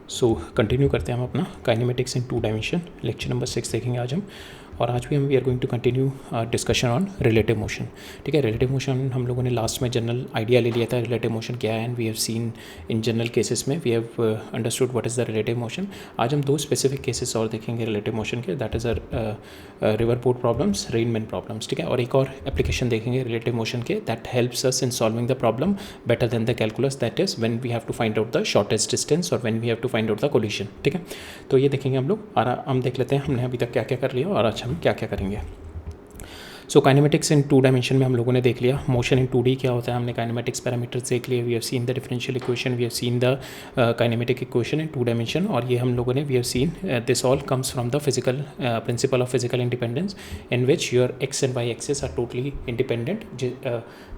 सो continue करते हैं हम अपना kinematics in 2 dimension lecture number 6 देखेंगे आज हम। और आज भी हम we are going to continue discussion on relative motion. ठीक है, रिलेटिव मोशन हम लोगों ने लास्ट में जनरल आइडिया ले लिया था रिलेटिव मोशन क्या है, and we have seen in general cases में we have understood what is the relative motion. आज हम 2 स्पेसिफिक केसेस और देखेंगे रिलेटिव मोशन के, that is river boat problems, rainman problems. ठीक है, और एक और एप्लीकेशन देखेंगे रिलेटिव मोशन के that helps us in solving the problem better than the calculus, that is when we have to find out the shortest distance और when we have to find out the collision. ठीक है, तो ये देखेंगे हम लोग और हम देख लेते हैं हमने अभी तक क्या क्या कर लिया और आज हम क्या क्या करेंगे। सो काइनेमेटिक्स इन 2 डायमेंशन में हम लोगों ने देख लिया मोशन इन 2D क्या होता है, हमने काइनेमेटिक्स पैरामीटर्स देख लिए, we have seen the differential equation, we have seen the kinematic equation in 2 dimension, और ये हम लोगों ने we have seen this all comes from the physical principle of physical independence in which your X and Y axes are totally independent,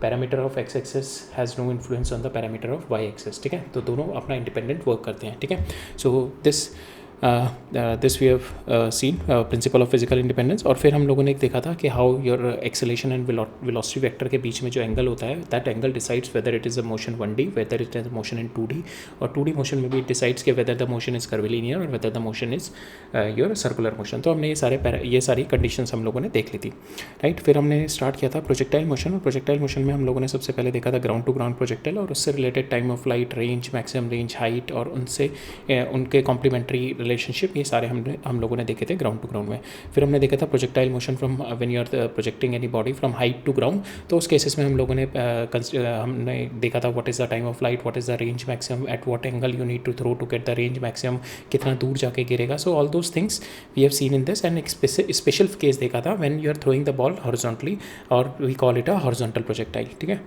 parameter of X axes has no influence on the parameter of Y axes. ठीक है, तो दोनों अपना independent work करते हैं। ठीक है, so this we have seen principle of physical independence. और फिर हम लोगों ने एक देखा था कि how your acceleration and velocity vector के बीच में जो एंगल होता है that angle decides whether it is a motion 1D, whether it is motion in 2D, और 2D मोशन में भी इट डिसाइड्स कि whether the motion is curvilinear और whether the motion is your circular motion. तो हमने ये सारी conditions हम लोगों ने देख ली थी, राइट। फिर हमने स्टार्ट किया था प्रोजेक्टाइल मोशन, और प्रोजेक्टाइल मोशन में हम लोगों ने सबसे पहले देखा था ग्राउंड टू ग्राउंड प्रोजेक्टाइल और उससे related time of flight, range, maximum range, height और उनसे उनके कॉम्प्लीमेंट्री रिलेशनशिप, ये सारे हम लोगों ने देखे थे ग्राउंड टू ग्राउंड में। फिर हमने देखा था projectile motion from when you are projecting any body from height to ground, तो उस केसेस में हम लोगों ने हमने देखा था what is the time of flight, what is the range maximum, at what angle you need to throw to get the range maximum, कितना दूर जाके गिरेगा। So all those things we have seen in this, and एक special case देखा था when you are throwing the ball horizontally और we call it a horizontal projectile. ठीक है,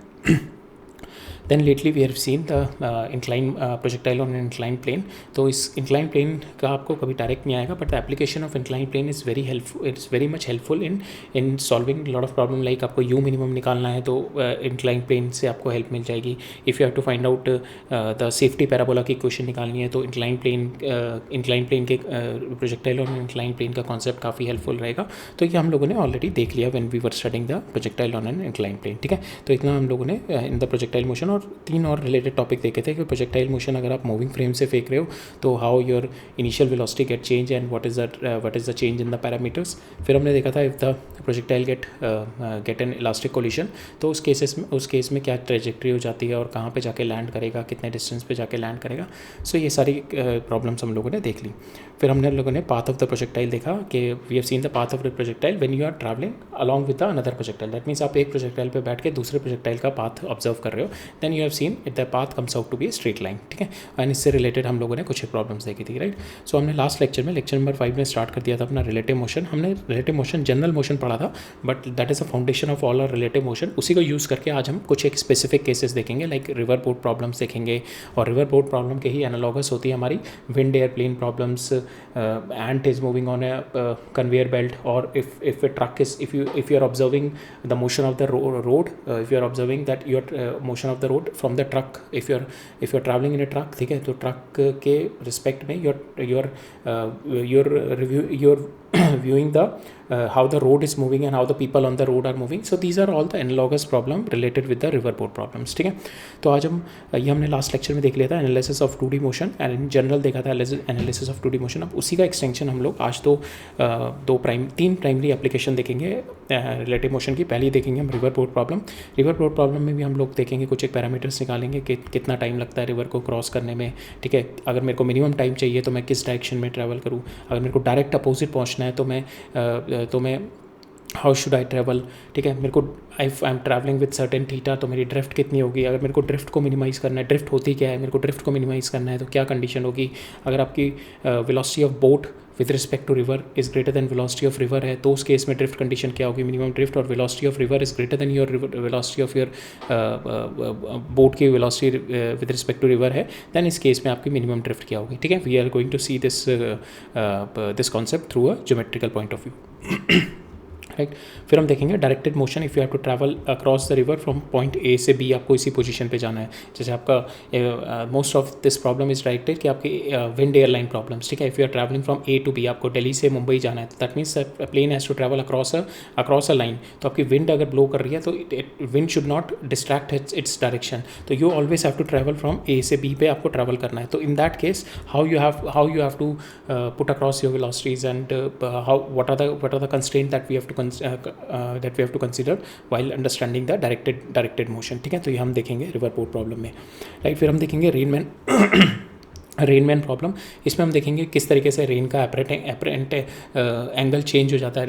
then lately we have seen the incline projectile on incline plane. तो इस incline plane का आपको कभी डायरेक्ट नहीं आएगा, but the application of incline plane is very helpful, it's very much helpful in solving lot of problem. Like आपको you minimum निकालना है तो इंक्लाइन प्लेन से आपको हेल्प मिल जाएगी। If you have to find out the safety parabola की equation निकालनी है तो इंक्लाइन प्लेन के प्रोजेक्टाइल ऑन इंक्लाइन प्लेन का कॉन्सेप्ट काफ़ी हेल्पफुल रहेगा। तो ये हम लोगों ने ऑलरेडी देख लिया when we were studying the projectile on an incline plane. ठीक है, तो इतना हम लोगों ने इन द प्रोजेक्टाइल मोशन, और 3 और रिलेटेड टॉपिक देखे थे कि प्रोजेक्टाइल मोशन अगर आप मूविंग फ्रेम से फेंक रहे हो तो how your initial velocity get change and what is the change in the parameters. फिर हमने देखा था if the projectile get an elastic collision तो उस केस में क्या ट्रेजेक्ट्री हो जाती है और कहाँ पे जाके लैंड करेगा, कितने डिस्टेंस पे जाके लैंड करेगा। सो ये सारी प्रॉब्लम्स हम लोगों ने देख ली। फिर हमने लोगों ने पाथ ऑफ द प्रोजेक्टाइल देखा कि we have seen the path of the projectile when you are travelling along with the another projectile, that means आप एक प्रोजेक्टाइल पे बैठ के दूसरे प्रोजेक्टाइल का पाथ ऑब्जर्व कर रहे हो, then you have seen the path comes out to be straight line. ठीक है, एंड इससे रिलेटेड हम लोगों ने कुछ प्रॉब्लम्स देखी थी, राइट। सो हमने लास्ट लेक्चर नंबर 5 में स्टार्ट कर दिया था अपना रिलेटिव मोशन। हमने रिलेटिव मोशन जनरल मोशन पढ़ा था, but that is a foundation of all our relative motion. उसी को यूज़ करके आज हम कुछ एक स्पेसिफिक केसेस देखेंगे, लाइक रिवर बोट प्रॉब्लम्स देखेंगे, और रिवर बोट प्रॉब्लम के ही एनालॉगस होती है हमारी wind airplane problems, ant is moving on a conveyor belt, or if a truck is if you are observing the motion of the road, if you are observing that your motion of the road from the truck, if you are traveling in a truck, ठीक है, तो truck के respect में you're viewing the how the road is moving and how the people on the road are moving. So these are all the analogous problem related with the river boat problems. ठीक है, तो आज हम ये हमने last lecture में देख लिया था analysis of 2D motion, and in general देखा था एनालिसिस ऑफ 2D मोशन। अब उसी का एक्सटेंशन हम लोग आज तीन प्राइमरी एप्लीकेशन देखेंगे रिलेटिव मोशन की। पहली देखेंगे हम river boat problem. River boat problem में भी हम लोग देखेंगे कुछ एक पैरामीटर्स निकालेंगे कि कितना टाइम लगता है रिवर को क्रॉस करने में। ठीक है, अगर मेरे को मिनिमम टाइम चाहिए तो मैं किस डायरेक्शन में ट्रैवल करूँ, अगर मेरे को डायरेक्ट अपोजिट पहुँचना है तो मैं हाउ शुड आई ट्रैवल। ठीक है, मेरे को if I am travelling with certain theta तो मेरी ड्रिफ्ट कितनी होगी, अगर मेरे को ड्रिफ्ट को मिनिमाइज़ करना है, ड्रिफ्ट होती क्या है, मेरे को ड्रिफ्ट को मिनिमाइज़ करना है तो क्या कंडीशन होगी। अगर आपकी velocity of boat with respect to river is greater than velocity of river है तो उस केस में ड्रिफ्ट कंडीशन क्या होगी, मिनिमम ड्रिफ्ट, और velocity of river is greater than your velocity of your boat की velocity with respect to river है, then इस केस में आपकी मिनिमम ड्रिफ्ट क्या होगी। ठीक है, we are going to see this concept through a geometrical point of view. Right. फिर हम देखेंगे directed motion, if you have to travel across the river from point A से बी, आपको इसी पोजीशन पे जाना है। जैसे आपका most of this problem is directed कि आपकी विंड एयरलाइन प्रॉब्लम्स, ठीक है। If you are travelling from A to B, आपको दिल्ली से मुंबई जाना है, तो that means plane has to travel across a line. तो आपकी विंड अगर ब्लो कर रही है तो wind should not distract its direction, तो you always have to travel from A से बी पे आपको ट्रैवल करना है। तो in that case how you have to put across your velocities and how what are the constraints that we have to consider while understanding the directed motion, ठीक है। तो ये हम देखेंगे रिवर बोट प्रॉब्लम में, राइट। फिर हम देखेंगे रेनमैन प्रॉब्लम। इसमें हम देखेंगे किस तरीके से रेन का एपरेंट एंगल चेंज हो जाता है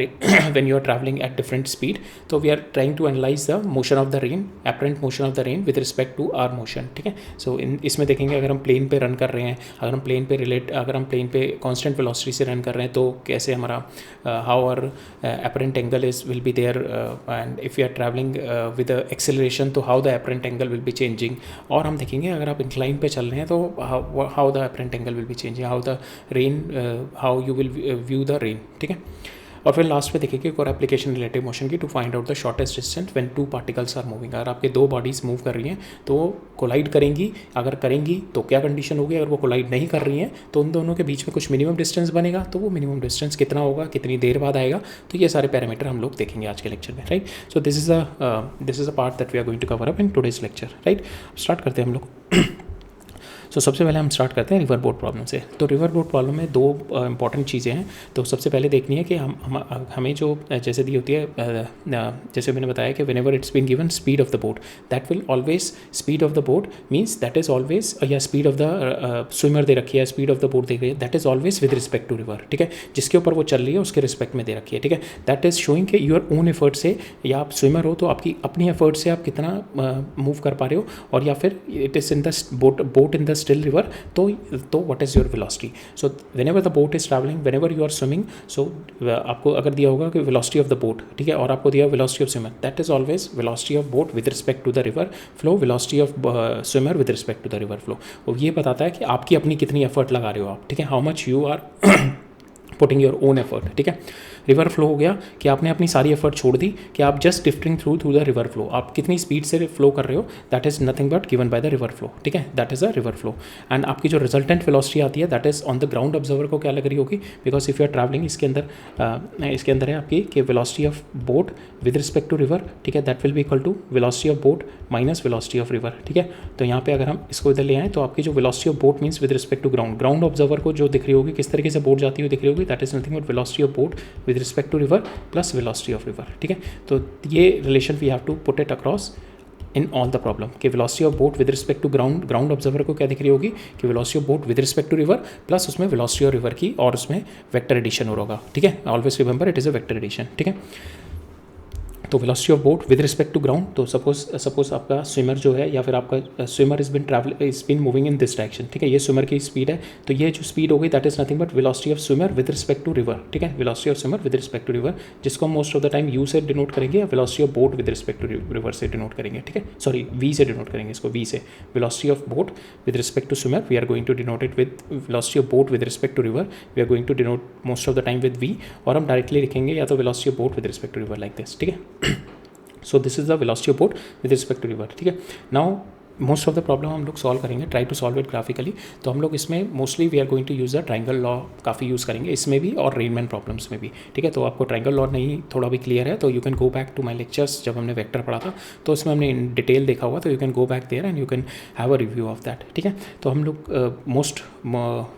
when you are travelling at different speed. तो we are trying to analyse the motion of the rain, apparent motion of the rain with respect to our motion, ठीक है। सो इसमें देखेंगे अगर हम प्लेन पे रन कर रहे हैं, अगर हम प्लेन पे कांस्टेंट वेलोसिटी से रन कर रहे हैं तो कैसे हमारा how our apparent angle will be there, and if you are travelling with acceleration तो how the apparent angle will be changing. और हम देखेंगे अगर आप इंक्लाइन पे चल रहे हैं तो how the apparent angle will be changing, how the rain how you will view the rain, ठीक है। और फिर लास्ट में देखेंगे एक और एप्लीकेशन रिलेटिव मोशन की, to find out the shortest distance when two particles are moving. अगर आपके दो बॉडीज मूव कर रही हैं तो कोलाइड करेंगी, अगर करेंगी तो क्या कंडीशन होगी, अगर वो कोलाइड नहीं कर रही हैं तो उन दोनों के बीच में कुछ मिनिमम डिस्टेंस बनेगा, तो वो मिनिमम डिस्टेंस कितना होगा, कितनी देर बाद आएगा, तो ये सारे पैरामीटर हम लोग देखेंगे आज के लेक्चर में, right. So this is a part that we are going to cover up in today's lecture, right. Start करते हैं हम लोग। सो सबसे पहले हम स्टार्ट करते हैं रिवर बोट प्रॉब्लम से। तो रिवर बोट प्रॉब्लम में दो इंपॉर्टेंट चीज़ें हैं। तो सबसे पहले देखनी है कि हमें जो जैसे दी होती है, जैसे मैंने बताया कि whenever it's been given speed of the boat, that will always, speed of the boat means that is always, या स्पीड ऑफ द स्विमर दे रखी है, स्पीड ऑफ द बोट दे रही है, that is always with respect to river, ठीक है। जिसके ऊपर वो चल रही है उसके रिस्पेक्ट में दे रखी है, ठीक है। दैट इज शोइंग कि योर ओन एफर्ट से, या आप स्विमर हो तो आपकी अपनी एफर्ट से आप कितना मूव कर पा रहे हो, और या फिर it is in the boat in the still river, तो what is your velocity. So whenever the boat is travelling, whenever you are swimming, so आपको अगर दिया होगा कि वेलोसिटी ऑफ द बोट, ठीक है, और आपको दिया velocity of swimmer, that is always velocity of boat with respect to the river flow, velocity of swimmer with respect to the river flow. और ये बताता है कि आपकी अपनी कितनी एफर्ट लगा रहे हो आप, ठीक है, how much you are putting your own effort, ठीक है। रिवर फ्लो हो गया कि आपने अपनी सारी एफर्ट छोड़ दी, कि आप just drifting through the river flow, आप कितनी स्पीड से फ्लो कर रहे हो, that is nothing but given by the river flow, ठीक है, that is a river flow. And आपकी जो रिजल्टेंट वेलोसिटी आती है that is on the ground observer को क्या लग रही होगी, because if you are travelling, इसके अंदर है आपकी कि velocity of boat with respect to river, ठीक है, that will be equal to velocity of boat minus velocity of river, ठीक है। तो यहाँ पे अगर हम इसको इधर ले आएँ तो आपकी जो velocity of boat means with respect to ground observer को जो दिख रही होगी, किस तरीके से बोट जाती हुई दिख रही होगी, that is nothing but velocity of boat with respect to river plus velocity of river, ठीक है। तो ये relation we have to put it across in all the problem, कि velocity of boat with respect to ground observer को क्या दिख रही होगी कि velocity of boat with respect to river plus उसमें वेलोसिटी ऑफ रिवर की, और उसमें वेक्टर एडिशन हो रहा होगा, ठीक है। Always remember it is a vector addition, ठीक है। तो velocity of boat with respect to ground, तो सपोज आपका स्विमर जो है, या फिर आपका swimmer is been moving in this direction, ठीक है, ये स्विमर की स्पीड है, तो ये जो स्पीड हो गई that is nothing but velocity of swimmer with respect to river, ठीक है, velocity of swimmer with respect to river, जिसको हम most of the time u से डिनोट करेंगे, या velocity of boat with respect to river से denote करेंगे, ठीक है, सॉरी वी से डिनोट करेंगे इसको, वी से, velocity of boat with respect to swimmer, we are going to denote it with velocity of boat with respect to river, we are going to denote most of the time with v, और हम directly लिखेंगे या तो velocity of boat with respect to river like this, ठीक है। So this is the velocity of boat with respect to river, ठीक है। Now most of the problem हम लोग सॉल्व करेंगे, try to solve it graphically. तो हम लोग इसमें mostly we are going to use the triangle law काफ़ी यूज़ करेंगे इसमें भी, और रेनमैन प्रॉब्लम्स में भी, ठीक है। तो आपको ट्रायंगल लॉ नहीं थोड़ा भी क्लियर है तो you can go back to my lectures, जब हमने वेक्टर पढ़ा था तो उसमें हमने इन डिटेल देखा हुआ, तो you can go back there and you can have a review of that, ठीक है। तो हम लोग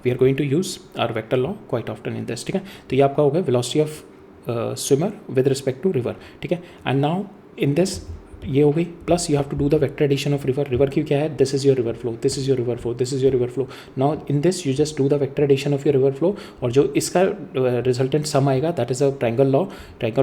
we are going to use our vector law quite often in this, ठीक है। तो ये आपका हो गया velocity of swimmer with respect to river, ठीक है। एंड नाउ इन दिस ये हो गई, plus you have to do the vector addition of river, river की क्या है, this is your river flow, this is your river flow, this is your river flow. Now in this you just do the vector addition of your river flow, और जो इसका resultant sum आएगा that is a triangle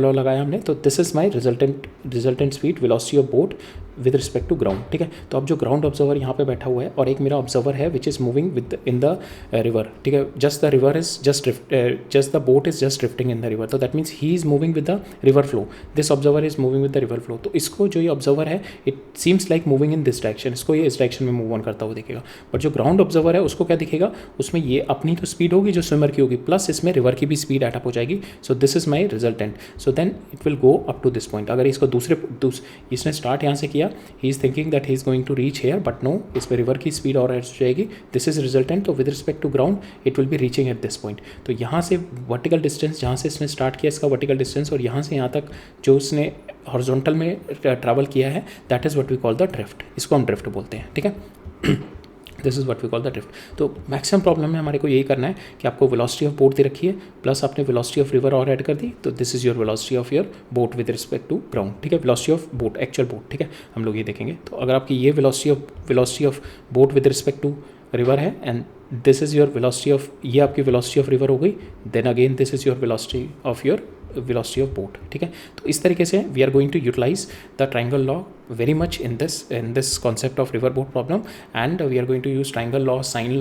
law लगाया हमने, तो this is my resultant speed velocity of boat with respect to ground, ठीक है। तो अब जो ग्राउंड ऑब्जर्वर यहाँ पे बैठा हुआ है और एक मेरा ऑब्जर्वर है which is moving with in the river, ठीक है। Just the river is just the boat is just drifting in the river, तो that means he is moving with the river flow, this observer is moving with the river flow. तो इसको जो ये observer है it seems like moving in this direction, इसको ये इस direction में मूव ऑन करता हुआ दिखेगा। बट जो ग्राउंड ऑब्जर्वर है उसको क्या दिखेगा, उसमें ये अपनी तो स्पीड होगी जो स्विमर की होगी, प्लस इसमें रिवर की भी स्पीड एट अप हो जाएगी। So this is my resultant, so then it will go up to this point. अगर इसको इसने स्टार्ट यहाँ से किया, he is thinking that he is going to reach here, but no, इसमें रिवर की स्पीड और एड हो जाएगी, दिस इज रिजल्टेंट। तो with respect to ground it will be reaching at this point. तो यहाँ से वर्टिकल डिस्टेंस, जहाँ से इसने स्टार्ट किया इसका वर्टिकल डिस्टेंस, और यहाँ से यहाँ तक जो उसने हॉरिजॉन्टल में ट्रैवल किया है, that is what we call the drift, इसको हम ड्रिफ्ट बोलते हैं, ठीक है। This is what we call the drift. तो मैक्सिमम प्रॉब्लम में हमारे को यही करना है कि आपको वेलोसिटी ऑफ बोट दे रखी है, प्लस आपने वेलोसिटी ऑफ रिवर और ऐड कर दी, तो this is your velocity of your boat with respect to ground, ठीक है। Velocity of boat, actual boat, ठीक है, हम लोग ये देखेंगे। तो अगर आपकी ये velocity of boat with respect to river है and this is your velocity of, ये आपकी वेलोसिटी ऑफ रिवर हो गई, then again this is your velocity of your velocity of boat, ठीक है। तो इस तरीके से we are going to utilise the triangle law very much in this concept of river boat problem, and we are going to use triangle law, sine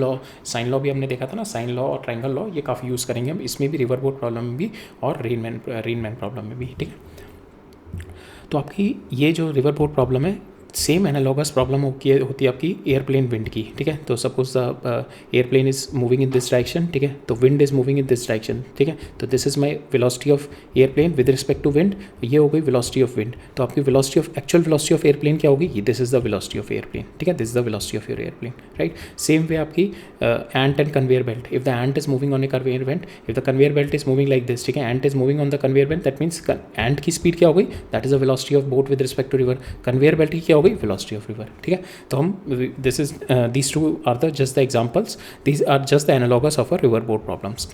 law भी हमने देखा था ना, साइन लॉ और ट्राइंगल लॉ, ये काफ़ी use करेंगे हम इसमें भी, रिवर बोट प्रॉब्लम में भी और रेनमैन प्रॉब्लम में भी, ठीक है। तो आपकी ये जो रिवर बोट प्रॉब्लम है, सेम एनालॉगस प्रॉब्लम होती है आपकी एयरप्लेन विंड की, ठीक है। तो suppose the airplane is moving in this direction, ठीक है, तो wind is moving in this direction, ठीक है। तो this is my velocity of airplane with respect to wind, ये हो गई वेलोसिटी ऑफ विंड। तो आपकी velocity of, actual velocity of airplane क्या होगी, this is the velocity of airplane, ठीक है, this is the velocity of your airplane, right. Same way आपकी ant and conveyor belt, if the ant is moving on a conveyor belt, if the conveyor belt is moving like this, ठीक है, ant is moving on the conveyor belt, that means ant की speed क्या हो गई, that is the velocity of boat with respect to river, conveyor belt की क्या हो गई, वेलोसिटी ऑफ रिवर, ठीक है। तो हम this is these two are the just the examples, these are just the analogous of a river boat problems,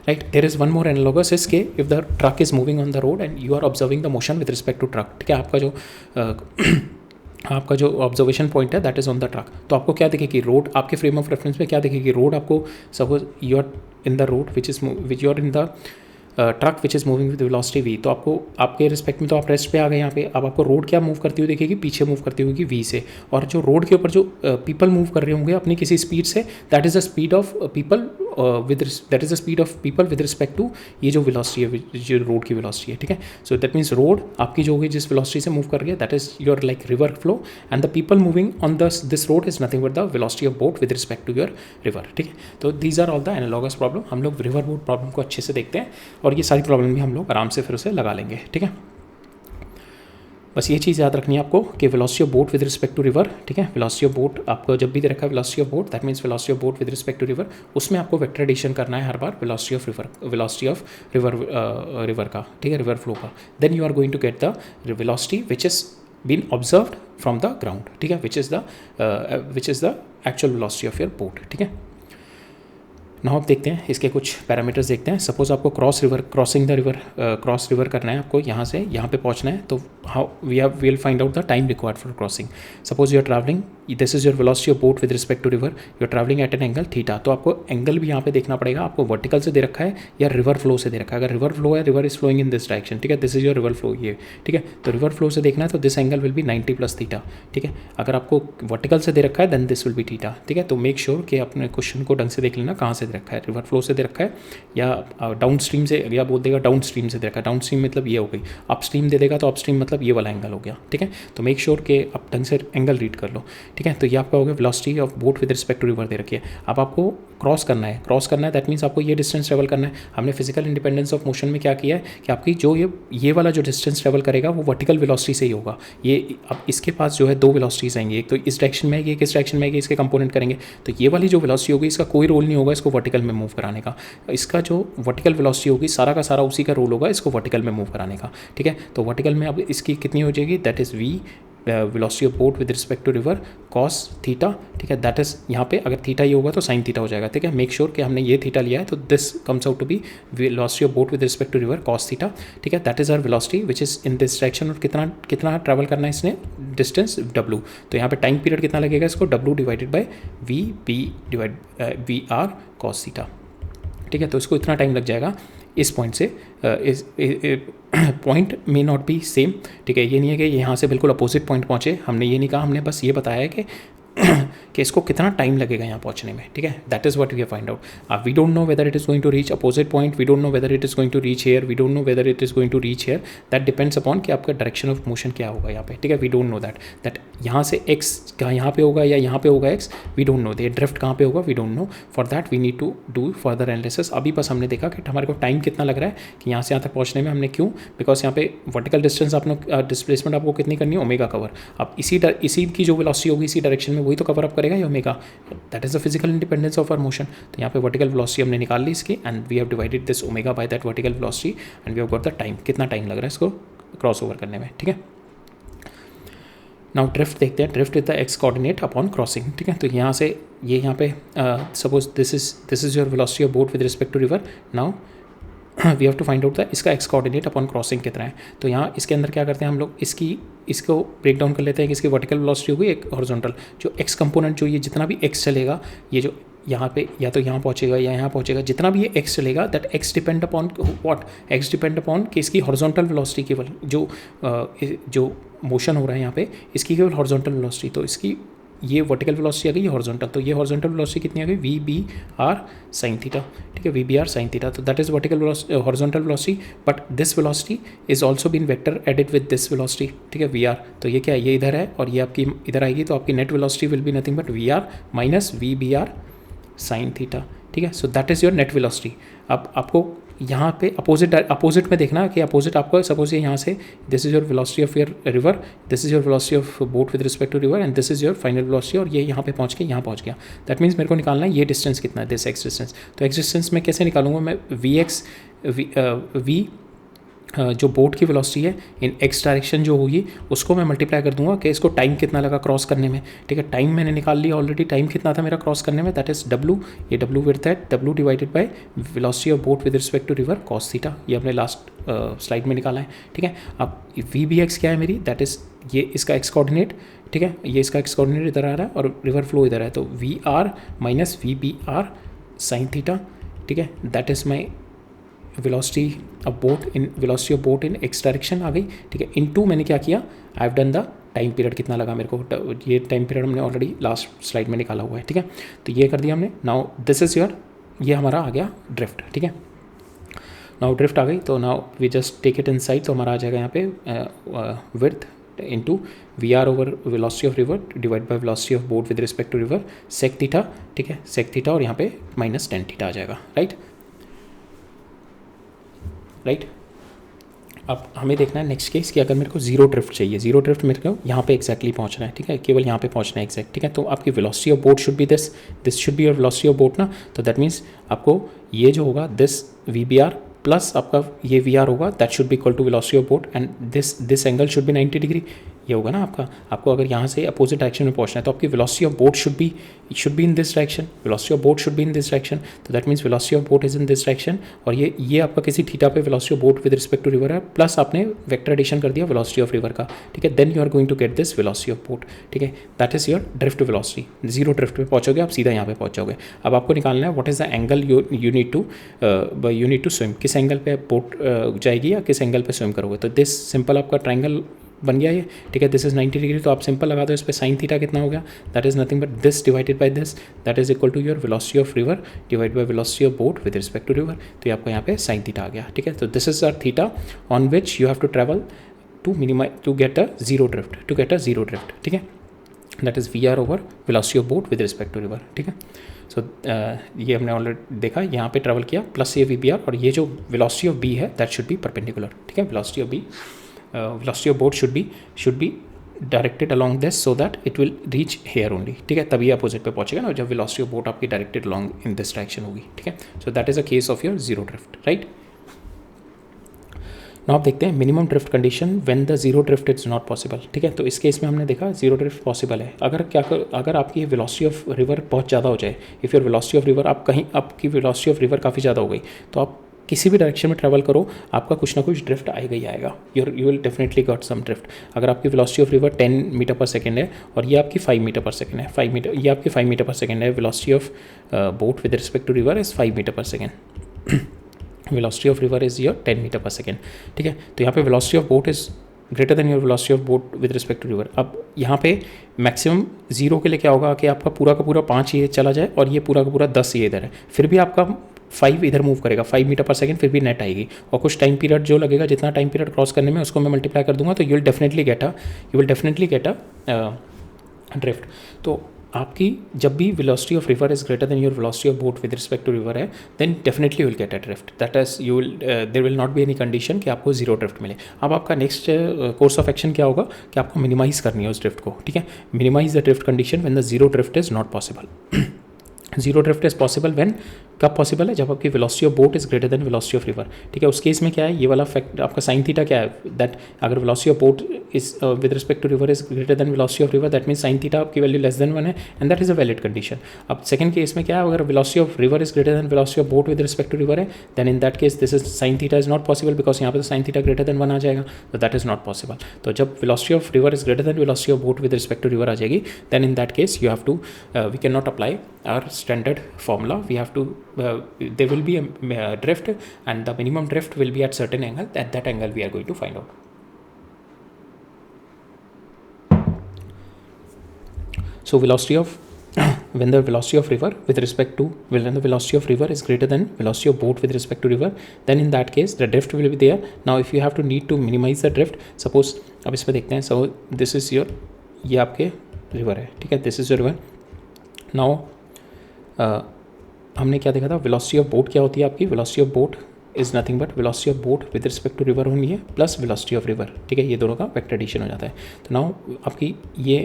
right. There is one more analogous is के if the truck is moving on the road and you are observing the motion with respect to truck, ठीक है। आपका जो observation point है that is on the truck, तो आपको क्या दिखेगी, रोड, आपके फ्रेम ऑफ रेफरेंस में क्या दिखेगी, रोड आपको, suppose you are in the road which you are in the truck which is moving with velocity v, तो आपको आपके रिस्पेक्ट में तो आप रेस्ट पे आ गए यहाँ पे, अब आपको रोड क्या मूव करती हुई दिखेगी, पीछे मूव करती हुई वी से, और जो रोड के ऊपर जो पीपल मूव कर रहे होंगे अपनी किसी स्पीड से, that is the speed of people with respect to ये जो वेलोसिटी है, जो रोड की वेलोसिटी है, ठीक है। सो दैट मीन्स रोड आपकी जो होगी जिस वेलोसिटी से मूव कर रही है, that is your like river flow, and the people moving on this road is nothing but the velocity of boat with respect to your river, ठीक है। तो these are all the analogous problem, हम लोग river boat problem को अच्छे से देखते हैं और ये सारी प्रॉब्लम भी हम लोग आराम से फिर उसे लगा लेंगे, ठीक है। बस ये चीज़ याद रखनी है आपको कि velocity of boat with respect to river, ठीक है, वेलोसिटी ऑफ बोट आपको जब भी दे रखा है velocity of boat, that means velocity of boat with respect to river, उसमें आपको वेक्टर एडिशन करना है हर बार वेलोसिटी ऑफ रिवर का, ठीक है, रिवर फ्लो का, then you are going to get the velocity which is been observed from the ground, ठीक है, which is the actual velocity of your boat, ठीक है। नाउ आप देखते हैं इसके कुछ पैरामीटर्स देखते हैं। सपोज आपको क्रॉस रिवर करना है, आपको यहाँ से यहाँ पे पहुँचना है, तो how we will find out the time required for crossing. Suppose you are travelling, this is your velocity of boat with respect to river, you are travelling at an angle theta, तो आपको angle भी यहाँ पे देखना पड़ेगा, आपको vertical से दे रखा है या रिवर फ्लो से दे रखा है। अगर रिवर फ्लो है, river is flowing in this direction, ठीक है, this is your river flow, ये, ठीक है। तो रिवर फ्लो से देखना है तो this angle will be 90 plus theta, ठीक है। अगर आपको वर्टिकल से दे रखा है then this will be theta, ठीक है। तो मेक श्योर कि अपने क्वेश्चन को ढंग से देख लेना, कहाँ से दे रखा है, रिवर फ्लो से दे रखा है या डाउन स्ट्रीम से, या बोल देगा डाउन स्ट्रीम से दे रखा है, डाउन स्ट्रीम मतलब ये हो गई, अप स्ट्रीम दे देगा तो अप स्ट्रीम मतलब ये वाला एंगल हो गया, ठीक है। तो मेक श्योर कि आप ढंग से एंगल रीड कर लो, ठीक है। तो ये आपका हो गया velocity of boat with respect to river दे रखी है। अब आपको क्रॉस करना है, दैट मीन्स आपको ये डिस्टेंस ट्रेवल करना है। हमने फिजिकल इंडिपेंडेंस ऑफ मोशन में क्या किया है कि आपकी जो ये वाला जो डिस्टेंस ट्रेवल करेगा वो वर्टिकल वेलोसिटी से ही होगा। ये अब इसके पास जो है दो वेलोसिटीज आएंगी, एक तो इस डायरेक्शन में आएगी, एक इस डायरेक्शन में आएगी, इसके कंपोनेंट करेंगे, तो ये वाली जो वेलोसिटी होगी इसका कोई रोल नहीं होगा इसको वर्टिकल में मूव कराने का। इसका जो वर्टिकल वेलोसिटी होगी सारा का सारा उसी का रोल होगा इसको वर्टिकल में मूव कराने का, ठीक है। तो वर्टिकल में अब इसकी कितनी हो जाएगी, that is v velocity of boat with respect to river cos theta, ठीक है। दैट इज यहाँ पे अगर थीटा ये होगा तो साइन थीटा हो जाएगा, ठीक है। मेक श्योर कि हमने ये थीटा लिया है, तो this comes out to be velocity of boat with respect to river cos theta, ठीक है। That is our velocity which is in this direction, और कितना ट्रैवल करना है इसने, डिस्टेंस w। तो यहाँ पे टाइम पीरियड कितना लगेगा इसको, w divided by V R cos theta, ठीक है। तो इसको इतना टाइम लग जाएगा, इस पॉइंट से इस point may not be same, ठीक है। ये नहीं है कि यहाँ से बिल्कुल अपोजिट पॉइंट पहुँचे, हमने ये नहीं कहा, हमने बस ये बताया है कि इसको कितना टाइम लगेगा यहाँ पहुँचने में, ठीक है। That is what we have find out. We don't know whether it is going to reach opposite point, we don't know whether it is going to reach here, we don't know whether it is going to reach here, that depends upon कि आपका direction of motion क्या होगा यहाँ पे, ठीक है। We don't know that यहाँ से एक्स कहाँ यहाँ पे होगा या यहाँ पे होगा X, we don't know. The drift कहाँ पे होगा, we don't know. For that we need to do further analysis. अभी बस हमने देखा कि हमारे को टाइम कितना लग रहा है कि यहाँ से यहाँ तक पहुँचने में, हमने क्यों, बिकॉज यहाँ पे वर्टिकल डिस्टेंस आपने डिस्प्लेसमेंट आपको कितनी करनी है, ओमेगा कवर। अब इसी की जो वेलोसिटी होगी इसी डायरेक्शन में, वही तो कवर अप करेगा ये omega. That is the physical independence of our motion. तो यहाँ पे वर्टिकल वेलोसिटी हमने निकाल ली इसकी, and we have divided this omega by that vertical velocity, and we have got the time, कितना टाइम लग रहा है इसको क्रॉस ओवर करने में, ठीक है। नाउ ड्रिफ्ट देखते हैं। Drift is the X coordinate upon crossing, ठीक है। तो यहाँ से ये यहाँ पे suppose this is your velocity of boat with respect to river. Now we have to find out the इसका एक्स कोऑर्डिनेट अपॉन क्रॉसिंग कितना है। तो यहाँ इसके अंदर क्या करते हैं हम लोग, इसको ब्रेक डाउन कर लेते हैं कि इसकी वर्टिकल वेलोसिटी होगी एक हॉरिजॉन्टल, जो एक्स कंपोनेंट जो ये जितना भी एक्स चलेगा, ये जो यहाँ पे या तो यहाँ पहुँचेगा या यहाँ पहुँचेगा, जितना भी ये एक्स चलेगा, that x depend upon what, x depend upon कि इसकी हॉरिजॉन्टल वेलोसिटी केवल जो मोशन हो रहा है यहाँ पे, इसकी केवल हॉरिजॉन्टल वेलोसिटी। तो इसकी ये वर्टिकल वेलोसिटी आ गई, ये हॉरिजॉन्टल, तो ये हॉरिजॉन्टल वेलोसिटी कितनी आ गई, V B R sine theta, ठीक है, V B R sine theta. तो that is vertical horizontal velocity, but this velocity is also been vector added with this velocity, ठीक है, वी आर। तो ये क्या है, ये इधर है और ये आपकी इधर आएगी, तो आपकी net velocity will be nothing but V are minus V B R sine theta, ठीक है। So that is your net velocity. अब आपको यहाँ पे अपोजिट में देखना कि अपोजिट आपको सपोज ये यहाँ से this is your velocity of your river, this is your velocity of boat with respect to river, and this is your final velocity, और ये यहाँ पे पहुँच के यहाँ पहुँच गया। दैट मीन्स मेरे को निकालना है ये डिस्टेंस कितना है, दिस एक्स डिस्टेंस। तो एक्स डिस्टेंस में कैसे निकालूंगा मैं, वी जो बोट की वेलोसिटी है इन एक्स डायरेक्शन जो होगी उसको मैं मल्टीप्लाई कर दूंगा कि इसको टाइम कितना लगा क्रॉस करने में, ठीक है। टाइम मैंने निकाल लिया ऑलरेडी, टाइम कितना था मेरा क्रॉस करने में, दैट इज डब्लू, ये डब्लू विड्थ है, W divided by velocity of boat with respect to river cos theta, ये हमने लास्ट स्लाइड में निकाला है, ठीक है। अब वी बी एक्स क्या है मेरी, दैट इज़ ये इसका एक्स कोऑर्डिनेट, ठीक है, ये इसका एक्स कोऑर्डिनेट इधर आ रहा है और रिवर फ्लो इधर है, तो we are minus V B R sine theta, ठीक है, that is my velocity of boat in X direction आ गई, ठीक है। इनटू मैंने क्या किया, I have done the time period कितना लगा मेरे को, ये टाइम पीरियड हमने ऑलरेडी लास्ट स्लाइड में निकाला हुआ है, ठीक है। तो ये कर दिया हमने। नाउ दिस इज योर, ये हमारा आ गया ड्रिफ्ट, ठीक है। नाउ ड्रिफ्ट आ गई, तो now we just take it inside, तो हमारा आ जाएगा यहाँ पे width into V R over velocity of river divide by velocity of boat with respect to river sec theta, ठीक है, सेक थीटा, और यहाँ पे माइनस टेन थीटा आ जाएगा, राइट। अब हमें देखना है नेक्स्ट केस कि अगर मेरे को जीरो ड्रिफ्ट चाहिए, जीरो ड्रिफ्ट मेरे को यहाँ पे एक्जैक्टली पहुँचना है, ठीक है, केवल यहाँ पे पहुँचना है एग्जैक्ट, ठीक है। तो आपकी velocity of boat should be this should be your velocity of boat ना, तो दैट मीन्स आपको ये जो होगा this we B R plus आपका ये वी आर होगा, that should be equal to velocity of boat, and this angle should be 90 degree, ये होगा ना आपको अगर यहाँ से अपोजिट डायरेक्शन में पहुँचना है तो आपकी velocity of boat should be in this direction, velocity of boat should be in this direction, तो that means velocity of boat is in this direction, और ये आपका किसी थीटा पे velocity of boat with respect to river है, plus आपने vector addition कर दिया वेलोसिटी ऑफ रिवर का, ठीक है, then you are going to get this velocity of boat, ठीक है, that is your drift velocity. Zero drift पे पहुँचोगे आप सीधा यहाँ पे पहुँच जाओगे। अब आपको निकालना है what is the angle you need to swim, किस एंगल पे बोट जाएगी या किस एंगल पे स्विम करोगे। तो दिस सिंपल आपका ट्राइंगल बन गया ये, ठीक है, दिस इज 90 डिग्री, तो आप सिंपल लगा दो इस पर साइन थीटा कितना हो गया, that is nothing but this divided by this, that is equal to your velocity of river divide by velocity of boat with respect to river, तो ये आपको यहाँ पे साइन थीटा आ गया, ठीक है। तो this is R theta on which you have to travel to get a zero drift, ठीक है, that is V R over velocity of boat with respect to river, ठीक है। सो ये हमने ऑलरेडी देखा, यहाँ पे ट्रैवल किया प्लस ये वी बी आर, और ये जो वेलोसिटी ऑफ बी है दैट शुड बी परपेंडिकुलर, ठीक है, velocity of B velocity of boat should be directed along this so that it will reach here only, ठीक है, तभी अपोजिट पे पहुंचेगा ना जब velocity of boat आपकी directed along in this direction होगी, ठीक है। so that is a case of your zero drift, right। now आप देखते हैं minimum drift condition when the zero drift is not possible, ठीक है। तो इस केस में हमने देखा जीरो ड्रिफ्ट पॉसिबल है अगर आपकी वेलोसिटी ऑफ रिवर बहुत ज़्यादा हो जाए, if your velocity of river आपकी वेलोसिटी ऑफ रिवर काफ़ी ज़्यादा हो गई, तो आप किसी भी डायरेक्शन में ट्रैवल करो आपका कुछ ना कुछ ड्रिफ्ट आएगा ही आएगा, you will definitely got some drift. अगर आपकी velocity of river 10 metre per second है और ये आपकी 5 मीटर पर सेकेंड है, ये आपकी 5 मीटर पर सेकेंड है, velocity of boat with respect to river is 5 metre per second, velocity of river is your 10 metre per second, ठीक है। तो यहाँ पे velocity of boat is greater than your velocity of boat with respect to river. अब यहाँ पे maximum zero के लिए क्या होगा कि आपका पूरा का पूरा 5 ये चला जाए और ये पूरा का पूरा 10 ये इधर है, फिर भी आपका 5 इधर मूव करेगा, 5 मीटर पर सेकेंड, फिर भी नेट आएगी। और कुछ टाइम पीरियड जो लगेगा, जितना टाइम पीरियड क्रॉस करने में उसको मैं मल्टीप्लाई कर दूंगा, तो you will definitely get a drift. तो आपकी जब भी velocity of river is greater than your velocity of boat with respect to river है, then definitely you will get a drift. That is you will there will not be any condition कि आपको zero drift मिले। अब आपका next course of action क्या होगा कि आपको मिनिमाइज करनी है उस ड्रिफ्ट को, ठीक है। Minimize the drift condition when the zero drift is not possible. Zero drift is possible when, कब पॉसिबल है, जब आपकी velocity of boat is greater than velocity of river, ठीक है। उस केस में क्या है, ये वाला फैक्ट आपका साइन थीटा क्या है, दैट अगर velocity of boat is with respect to river is greater than velocity of river, that mean sine theta आपकी वैल्यू लेस देन 1 है, and that is a valid condition. अब second case में क्या है, अगर velocity of river is greater than velocity of boat with respect to river है, then in that case this is sine theta is not possible, because यहाँ पे तो sine theta greater than 1 आ जाएगा, तो दैट इज नॉट पॉसिबल। तो जब velocity of river is greater than velocity of boat with respect to river आ जाएगी, then in that case you have to we can not apply our standard formula. We have to there will be a drift, and the minimum drift will be at certain angle. At that angle we are going to find out. So velocity of when the velocity of river with respect to when the velocity of river is greater than velocity of boat with respect to river, then in that case the drift will be there. Now if you have to need to minimize the drift, suppose अब इसमें देखते हैं, so this is your, ये आपके river है, ठीक है, this is your river. Now हमने क्या देखा था, वेलोसिटी ऑफ बोट क्या होती है आपकी, velocity of boat is nothing but velocity of boat with respect to river होनी है प्लस वेलोसिटी ऑफ रिवर, ठीक है। ये दोनों का वेक्टर एडिशन हो जाता है। तो नाउ आपकी ये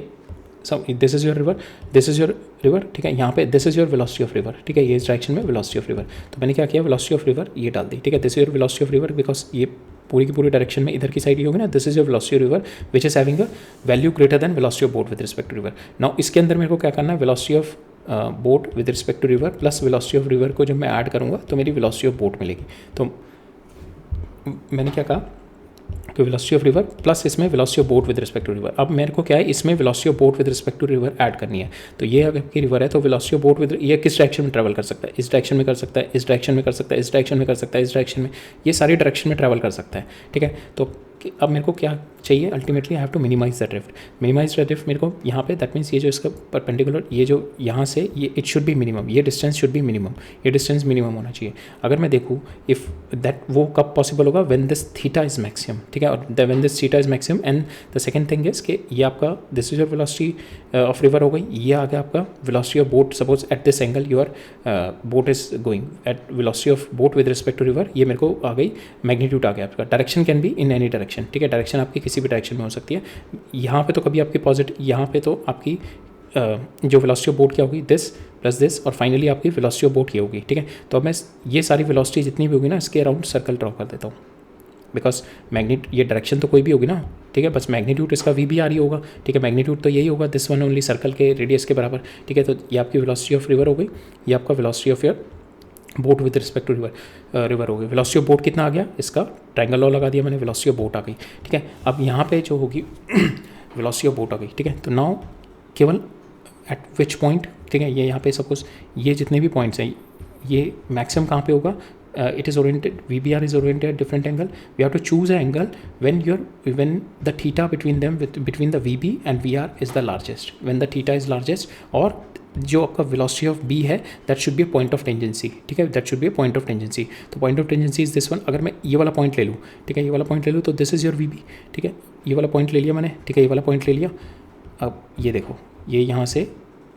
सब, this is your river, this is your river, ठीक है। यहाँ पे this is your velocity of river, ठीक है, ये इस डायरेक्शन में वेलोसिटी ऑफ रिवर। तो मैंने क्या किया, वेलोसिटी ऑफ रिवर ये डाल दी, ठीक है, this is your velocity of river, because ये पूरी की पूरी डायरेक्शन में इधर की साइड ही होगी ना, this is your velocity of river which is having a value greater than velocity of boat with respect to river. Now इसके अंदर मेरे को क्या करना है, velocity of boat with respect to river plus velocity of river को जब मैं ऐड करूँगा तो मेरी वेलोसिटी ऑफ बोट मिलेगी। तो मैंने क्या कहा कि वेलोसिटी ऑफ रिवर प्लस इसमें velocity of boat with respect to river. अब मेरे को क्या है, इसमें velocity of boat with respect to river add करनी है। तो ये अगर आपकी रिवर है तो वेलोसिटी ऑफ बोट विद, ये किस डायरेक्शन में ट्रैवल कर सकता है, इस डायरेक्शन में कर सकता है, इस डायरेक्शन में कर सकता है, इस डायरेक्शन में कर सकता है, इस डायरेक्शन में, ये सारी डायरेक्शन में ट्रैवल कर सकता है, ठीक है। तो अब मेरे को क्या चाहिए, ultimately I have to minimize the drift. Minimize the drift मेरे को यहाँ पे, दैट मीन्स ये जो इसका परपेंडिकुलर, ये जो यहाँ से ये इट शुड बी मिनिमम, ये डिस्टेंस शुड बी मिनिमम, ये डिस्टेंस मिनिमम होना चाहिए। अगर मैं देखूँ इफ़ दैट, वो कब पॉसिबल होगा, when this theta is maximum, ठीक है, और when this theta is maximum. And the second thing is कि ये आपका this is your velocity of river हो गई, ये आ गया आपका velocity of boat, suppose at this angle your boat is going at velocity of boat with respect to river, ये मेरे को आ गई, मैग्नीट्यूड आ गया आपका। Direction can be in any direction, ठीक है, डायरेक्शन आपकी किसी भी डायरेक्शन में हो सकती है। यहाँ पे तो कभी आपकी पॉजिटिव, यहाँ पे तो आपकी जो वेलोसिटी ऑफ बोट क्या होगी, दिस प्लस दिस, और फाइनली आपकी वेलोसिटी ऑफ बोट ये होगी, ठीक है। तो अब मैं ये सारी वेलोसिटी जितनी भी होगी ना, इसके अराउंड सर्कल ड्रॉ कर देता हूँ, बिकॉज मैग्नीट, ये डायरेक्शन तो कोई भी होगी ना, ठीक है, बस मैग्नीट्यूड इसका वी भी आ रही होगा, ठीक है, मैग्नीट्यूड तो यही होगा, दिस वन ओनली सर्कल के रेडियस के बराबर, ठीक है। तो ये आपकी वेलोसिटी ऑफ रिवर हो गई, ये आपका velocity of your boat with respect to river हो गई। वेलोसिटी ऑफ बोट कितना आ गया, इसका ट्रायंगल लॉ लगा दिया मैंने, वेलोसिटी ऑफ बोट आ गई, ठीक है। अब यहाँ पे जो होगी वेलोसिटी ऑफ बोट आ गई, ठीक है। तो नाउ केवल एट विच पॉइंट, ठीक है, ये यहाँ पे सपोज ये जितने भी पॉइंट्स हैं, ये मैक्सिमम कहाँ पे होगा, it is oriented, VBR is oriented at different angle. We have to choose an angle when the theta between them, between the VB and VR is the largest, when the theta is largest, और जो आपका velocity of B है that should be a point of tangency, ठीक है, that should be a point of tangency. तो point of tangency is this one. अगर मैं ये वाला पॉइंट ले लूँ, ठीक है, ये वाला पॉइंट ले लूँ, तो दिस इज योर VB, ठीक है, ये वाला पॉइंट ले लिया मैंने, ठीक है, ये वाला पॉइंट ले लिया। अब ये देखो, ये यहाँ से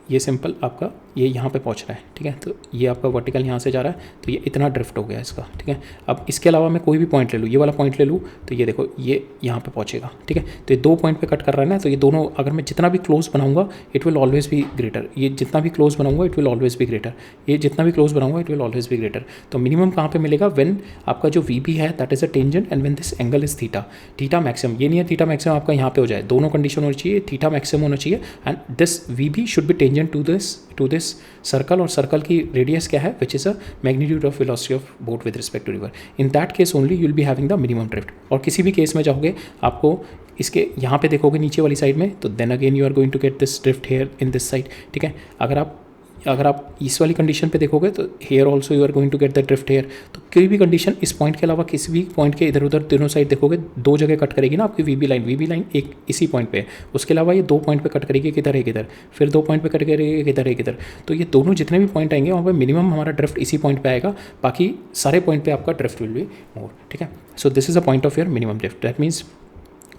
ये सिंपल आपका ये यहाँ पे पहुँच रहा है, ठीक है, तो ये आपका वर्टिकल यहाँ से जा रहा है, तो ये इतना ड्रिफ्ट हो गया इसका, ठीक है। अब इसके अलावा मैं कोई भी पॉइंट ले लूँ, ये वाला पॉइंट ले लूँ, तो ये देखो ये यहाँ पे पहुँचेगा, ठीक है। तो ये 2 पॉइंट पे कट कर रहा है ना, तो ये दोनों अगर मैं जितना भी क्लोज बनाऊंगा it will always be greater, ये जितना भी क्लोज बनाऊंगा it will always be greater, ये जितना भी क्लोज बनाऊंगा it will always be greater. तो मिनिमम कहाँ पे मिलेगा, व्हेन आपका जो VB है that is a tangent and when this angle is theta maximum. ये नहीं है थीटा मैक्सिमम आपका यहाँ पे हो जाए, दोनों कंडीशन होनी चाहिए, थीटा मैक्सिमम होना चाहिए and this VB should be tangent to this circle, और सर्कल की रेडियस क्या है, which is a magnitude of velocity of boat with respect to river. In that case only you will be having the minimum drift. और किसी भी case में जाओगे आपको इसके यहाँ पे देखोगे नीचे वाली साइड में, तो then again you are going to get this drift here in this side, ठीक है। अगर आप अगर आप इस वाली कंडीशन पे देखोगे तो here also you are going to get the drift here. तो कोई भी कंडीशन इस पॉइंट के अलावा किसी भी पॉइंट के इधर उधर दोनों साइड देखोगे दो जगह कट करेगी ना आपकी वीबी लाइन एक इसी पॉइंट पे, उसके अलावा ये 2 पॉइंट पे कट करेगी किधर है किधर, फिर 2 पॉइंट पे कट करेगी किधर है किधर। तो ये दोनों जितने भी पॉइंट आएंगे वहाँ पे मिनिमम हमारा ड्रिफ्ट इसी पॉइंट पे आएगा, बाकी सारे पॉइंट पे आपका ड्रिफ्ट विल बी मोर। ठीक है, so this is a point of your minimum drift. That means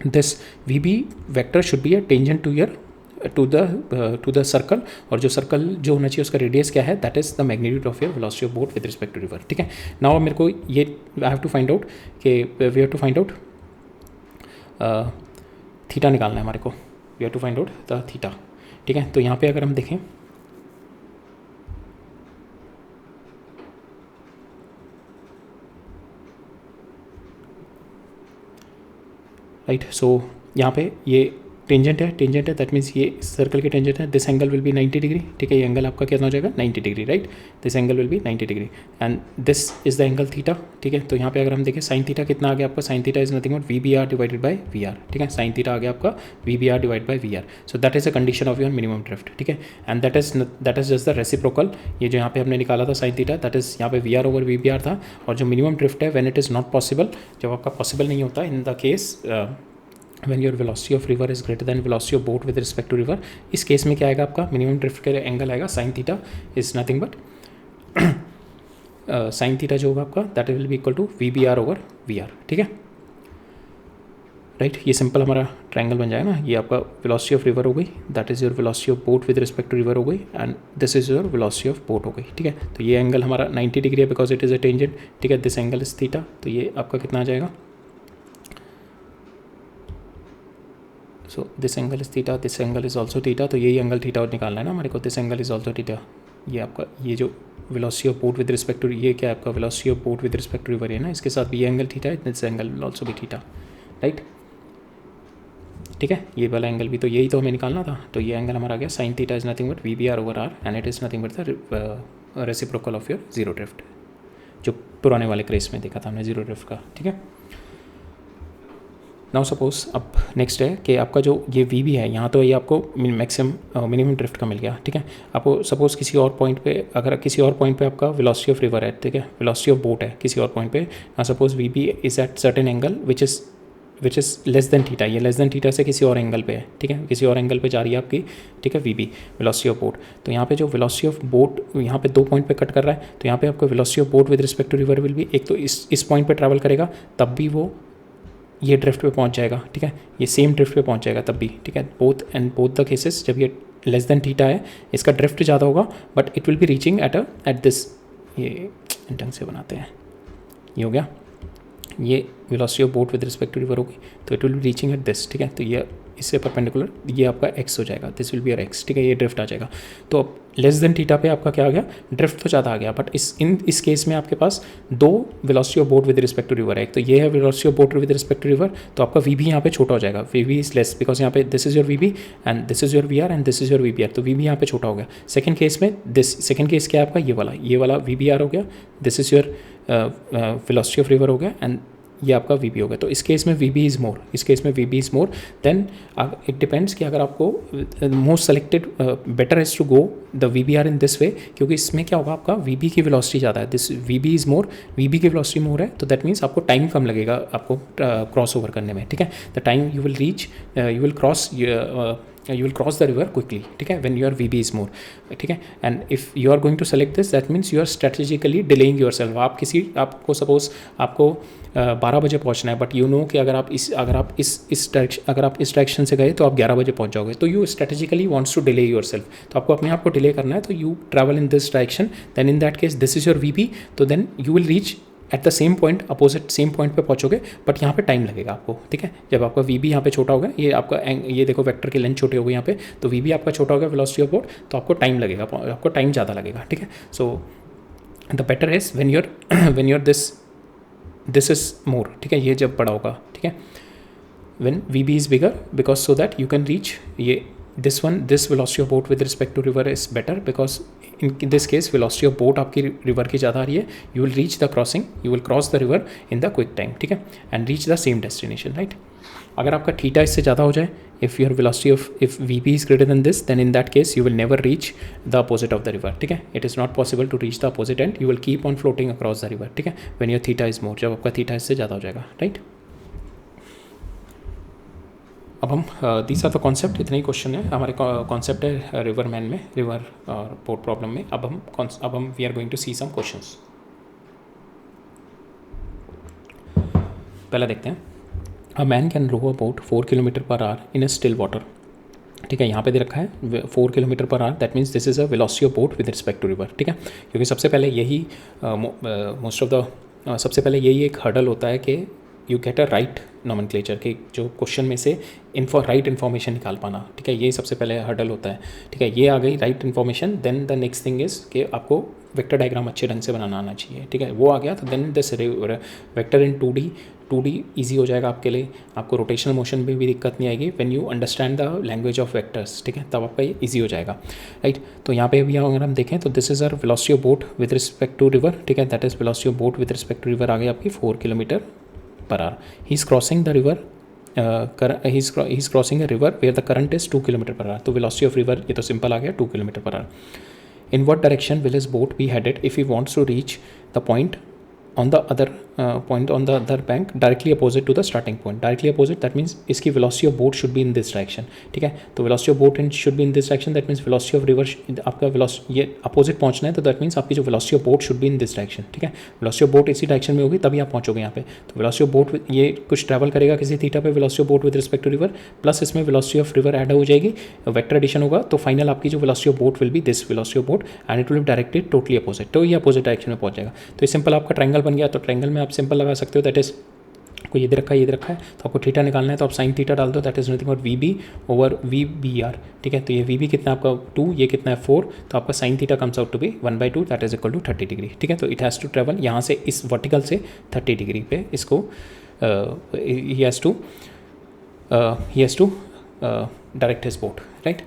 this V B vector should be a tangent to your to the circle, और जो सर्कल जो होना चाहिए उसका रेडियस क्या है, that is the magnitude of your velocity of boat with respect to river. ठीक है, नाउ मेरे को ये I have to find out कि we have to find out theta निकालना है हमारे को, we have to find out the theta. ठीक है, तो यहाँ पे अगर हम देखें राइट, सो यहाँ पे ये टेंजेंट है, दैट मीन्स ये सर्कल के टेंजेंट है। This angle will be 90 degree. ठीक है, ये एंगल आपका कितना हो जाएगा 90 degree, right. This angle will be 90 degree and this is the angle theta. ठीक है, तो यहाँ पे अगर हम देखें साइन थीटा कितना आ गया आपका, sine theta is nothing but we B R divided by V R. ठीक है, साइन थीटा आ गया आपका we B R divide by V R. So that is a condition of your minimum drift. ठीक है, and that is just the reciprocal. ये जो यहाँ पे हमने निकाला था साइन थीटा, दैट इज यहाँ पे V R over we B R था, और जो मिनिमम ड्रिफ्ट है when it is not possible, जब आपका पॉसिबल नहीं होता in the case when your velocity of river is greater than velocity of boat with respect to river, इस case में क्या आएगा आपका मिनिमम ड्रिफ्ट का एंगल आएगा sine theta is nothing but sine theta जो होगा आपका that will be equal to V B R over V R. ठीक है, राइट, ये सिंपल हमारा ट्रायंगल बन जाएगा ना। ये आपका वेलोसिटी ऑफ रिवर हो गई, that is your velocity of boat with respect to river हो गई, and this is your velocity of boat हो गई। ठीक है, तो ये एंगल हमारा 90 डिग्री है because it is a tangent. ठीक है, दिस एंगल इज थीटा, तो ये आपका कितना आ जाएगा, so this angle is theta, this angle is also theta, तो यही एंगल थीटा और निकालना है ना हमारे को। This angle is also theta, ये आपका ये जो velocity of boat with respect to, ये क्या है आपका velocity of boat with respect to river है ना, इसके साथ भी ये एंगल थीटा है, this angle will also be theta, right. ठीक है, ये वाला एंगल भी तो यही तो हमें निकालना था, तो ये एंगल हमारा आ गया sine theta is nothing but we B R over R and it is nothing but the reciprocal of your zero drift, जो पुराने वाले केस में देखा था हमने जीरो ड्रिफ्ट का। ठीक है, नाउ सपोज अब नेक्स्ट है कि आपका जो ये वी बी है यहाँ, तो ये आपको मैक्सिमम मिनिमम ड्रिफ्ट का मिल गया। ठीक है, आपको सपोज किसी और पॉइंट पे, अगर किसी और पॉइंट पे आपका वेलोसिटी ऑफ रिवर है, ठीक है, वेलोसिटी ऑफ बोट है किसी और पॉइंट पे, ना suppose V B is at certain angle which is less than theta, ये लेस देन थीटा से किसी और एंगल पे है। ठीक है, किसी और एंगल पे जा रही है आपकी, ठीक है, V B velocity of boat. तो यहाँ पे जो वेलोसिटी ऑफ बोट यहाँ पे 2 पॉइंट पे कट कर रहा है, तो यहाँ पे आपको velocity of boat with respect to river will भी, एक तो इस पॉइंट पे ट्रैवल करेगा तब भी वो ये ड्रिफ्ट पे पहुंच जाएगा। ठीक है, ये सेम ड्रिफ्ट पे पहुंच जाएगा तब भी। ठीक है, बोथ द केसेस जब ये लेस देन थीटा है इसका ड्रिफ्ट ज़्यादा होगा, but it will be reaching at this, ये ढंग से बनाते हैं, ये हो गया, ये velocity of boat with respect to river होगी, तो it will be reaching at this. ठीक है, तो ये इससे परपेंडिकुलर ये आपका एक्स हो जाएगा, this will be your x. ठीक है, ये ड्रिफ्ट आ जाएगा। तो अब लेस देन थीटा पे आपका क्या आ गया, ड्रिफ्ट तो ज़्यादा आ गया, बट इस केस में आपके पास 2 velocity of boat with respect to river है। एक तो ये है velocity of boat with respect to river, तो आपका वी बी यहाँ पे छोटा हो जाएगा, we B is less because यहाँ पे this is your we b and this is your we r and this is your we B r, तो वी बी यहाँ पे छोटा हो गया। सेकंड केस में सेकंड केस क्या है आपका, ये वाला वी बी आर हो गया, this is your velocity of river हो गया एंड ये आपका वी बी हो गया। तो इस केस में वी बी इज़ मोर, इस केस में v B is more, then it depends कि अगर आपको most selected better is to go the v B r in this way, क्योंकि इसमें क्या होगा आपका वी बी की वेलोसिटी ज़्यादा है, this we B is more, v b की वेलोसिटी मोर है, तो दैट मीन्स आपको टाइम कम लगेगा आपको क्रॉस ओवर करने में। ठीक है, the time you will reach, you will cross the river quickly. ठीक है, when your we B is more. ठीक है, and if you are going to select this that means you are strategically delaying yourself. आपको suppose आपको 12 बजे पहुंचना है, but you know कि अगर आप इस डायरेक्शन से गए तो आप 11 बजे पहुंच जाओगे, तो you strategically wants to delay yourself, तो आपको अपने आप को डिले करना है, तो you travel in this direction, then in that case this is your we B, तो then you will reach at the same point, opposite same point पे पहुंचोगे, बट यहाँ पे टाइम लगेगा आपको। ठीक है, जब आपका वी बी यहाँ पे छोटा होगा, ये आपका ये देखो वेक्टर की लेंथ छोटी होगी यहाँ पे, तो वी बी आपका छोटा होगा वेलोसिटी ऑफ बोट, तो आपको टाइम लगेगा, आपको टाइम ज़्यादा लगेगा। ठीक है, so the better is when your this is more. ठीक है, ये जब बड़ा होगा, ठीक है, when v B is bigger because so that you can reach ये this velocity of boat with respect to river is better because in this case velocity of boat आपकी river की ज़्यादा आ रही है, you will reach the crossing, you will cross the river in the quick time, ठीक है, and reach the same destination, right? अगर आपका theta इससे ज़्यादा हो जाए, if your velocity of if v p is greater than this, then in that case you will never reach the opposite of the river, ठीक है. It is not possible to reach the opposite end you will keep on floating across the river, ठीक है, when your theta is more, जब आपका theta इससे ज़्यादा हो जाएगा, राइट. अब हम दिस आर द कॉन्सेप्ट, इतने ही क्वेश्चन है हमारे कॉन्सेप्ट है रिवर मैन में, रिवर और पोर्ट प्रॉब्लम में. अब हम we are going to see some questions. पहला देखते हैं. A man can row a boat 4 kilometre per hour in a still water, ठीक है. यहाँ पे दे रखा है 4 kilometre per hour, that means this is a velocity of boat with respect to river, ठीक है. क्योंकि सबसे पहले यही मोस्ट ऑफ द सबसे पहले यही एक हर्डल होता है कि you get a right nomenclature के जो क्वेश्चन में से राइट इन्फॉर्मेशन निकाल पाना, ठीक है. ये सबसे पहले हर्डल होता है, ठीक है. ये आ गई right information. Then the next thing is कि आपको वेक्टर डायग्राम अच्छे ढंग से बनाना आना चाहिए, ठीक है. वो आ गया तो then this vector in 2D easy हो जाएगा आपके लिए. आपको रोटेशनल मोशन में भी दिक्कत नहीं आएगी when you understand the language of vectors, ठीक है. तब आपका ये ईजी हो जाएगा, राइट. तो यहाँ पे भी अगर हम देखें तो this is our velocity of boat with respect to river, ठीक है. That is velocity of boat with respect to river आ गई आपकी 4 kilometre per hour. He is crossing the river, he is crossing a river where the current is 2 kilometre per hour. तो velocity of river ये तो simple आ गया 2 kilometre per hour. In what direction will his boat be headed if he wants to reach the point on the other bank directly opposite to the starting point? Directly opposite, that means इसकी velocity of boat should be in this direction, ठीक है. तो velocity of boat should be in this direction, that means velocity of river आपका velocity ये opposite पहुंचना है तो that means आपकी जो velocity of boat should be in this direction, ठीक है. velocity of boat इसी direction में होगी तभी आप पहुंचोगे यहाँ पे. तो velocity of boat ये कुछ travel करेगा किसी थीटा पे, velocity of boat with respect to river plus इसमें velocity of river ऐड हो जाएगी, वेक्टर एडिशन होगा तो फाइनल आपकी जो velocity of boat will be this velocity of boat and it will be directed totally opposite. तो ये opposite direction में पहुंच जाएगा. तो ये सिंपल आपका ट्रायंगल बन गया. तो ट्रायंगल में आप सिंपल लगा सकते हो, दैट इज कोई ये दे रखा है, ये दे रखा है, तो आपको थीटा निकालना है तो आप साइन थीटा डाल दो, that is nothing but we B over we B r, ठीक है. तो ये वी बी कितना है आपका 2, ये कितना है 4, तो आपका sine theta comes out to be 1/2, that is equal to 30 degree, ठीक है. तो इट हैज़ टू ट्रेवल यहाँ से इस वर्टिकल से 30 डिग्री पे इसको ही has to direct his boat, right.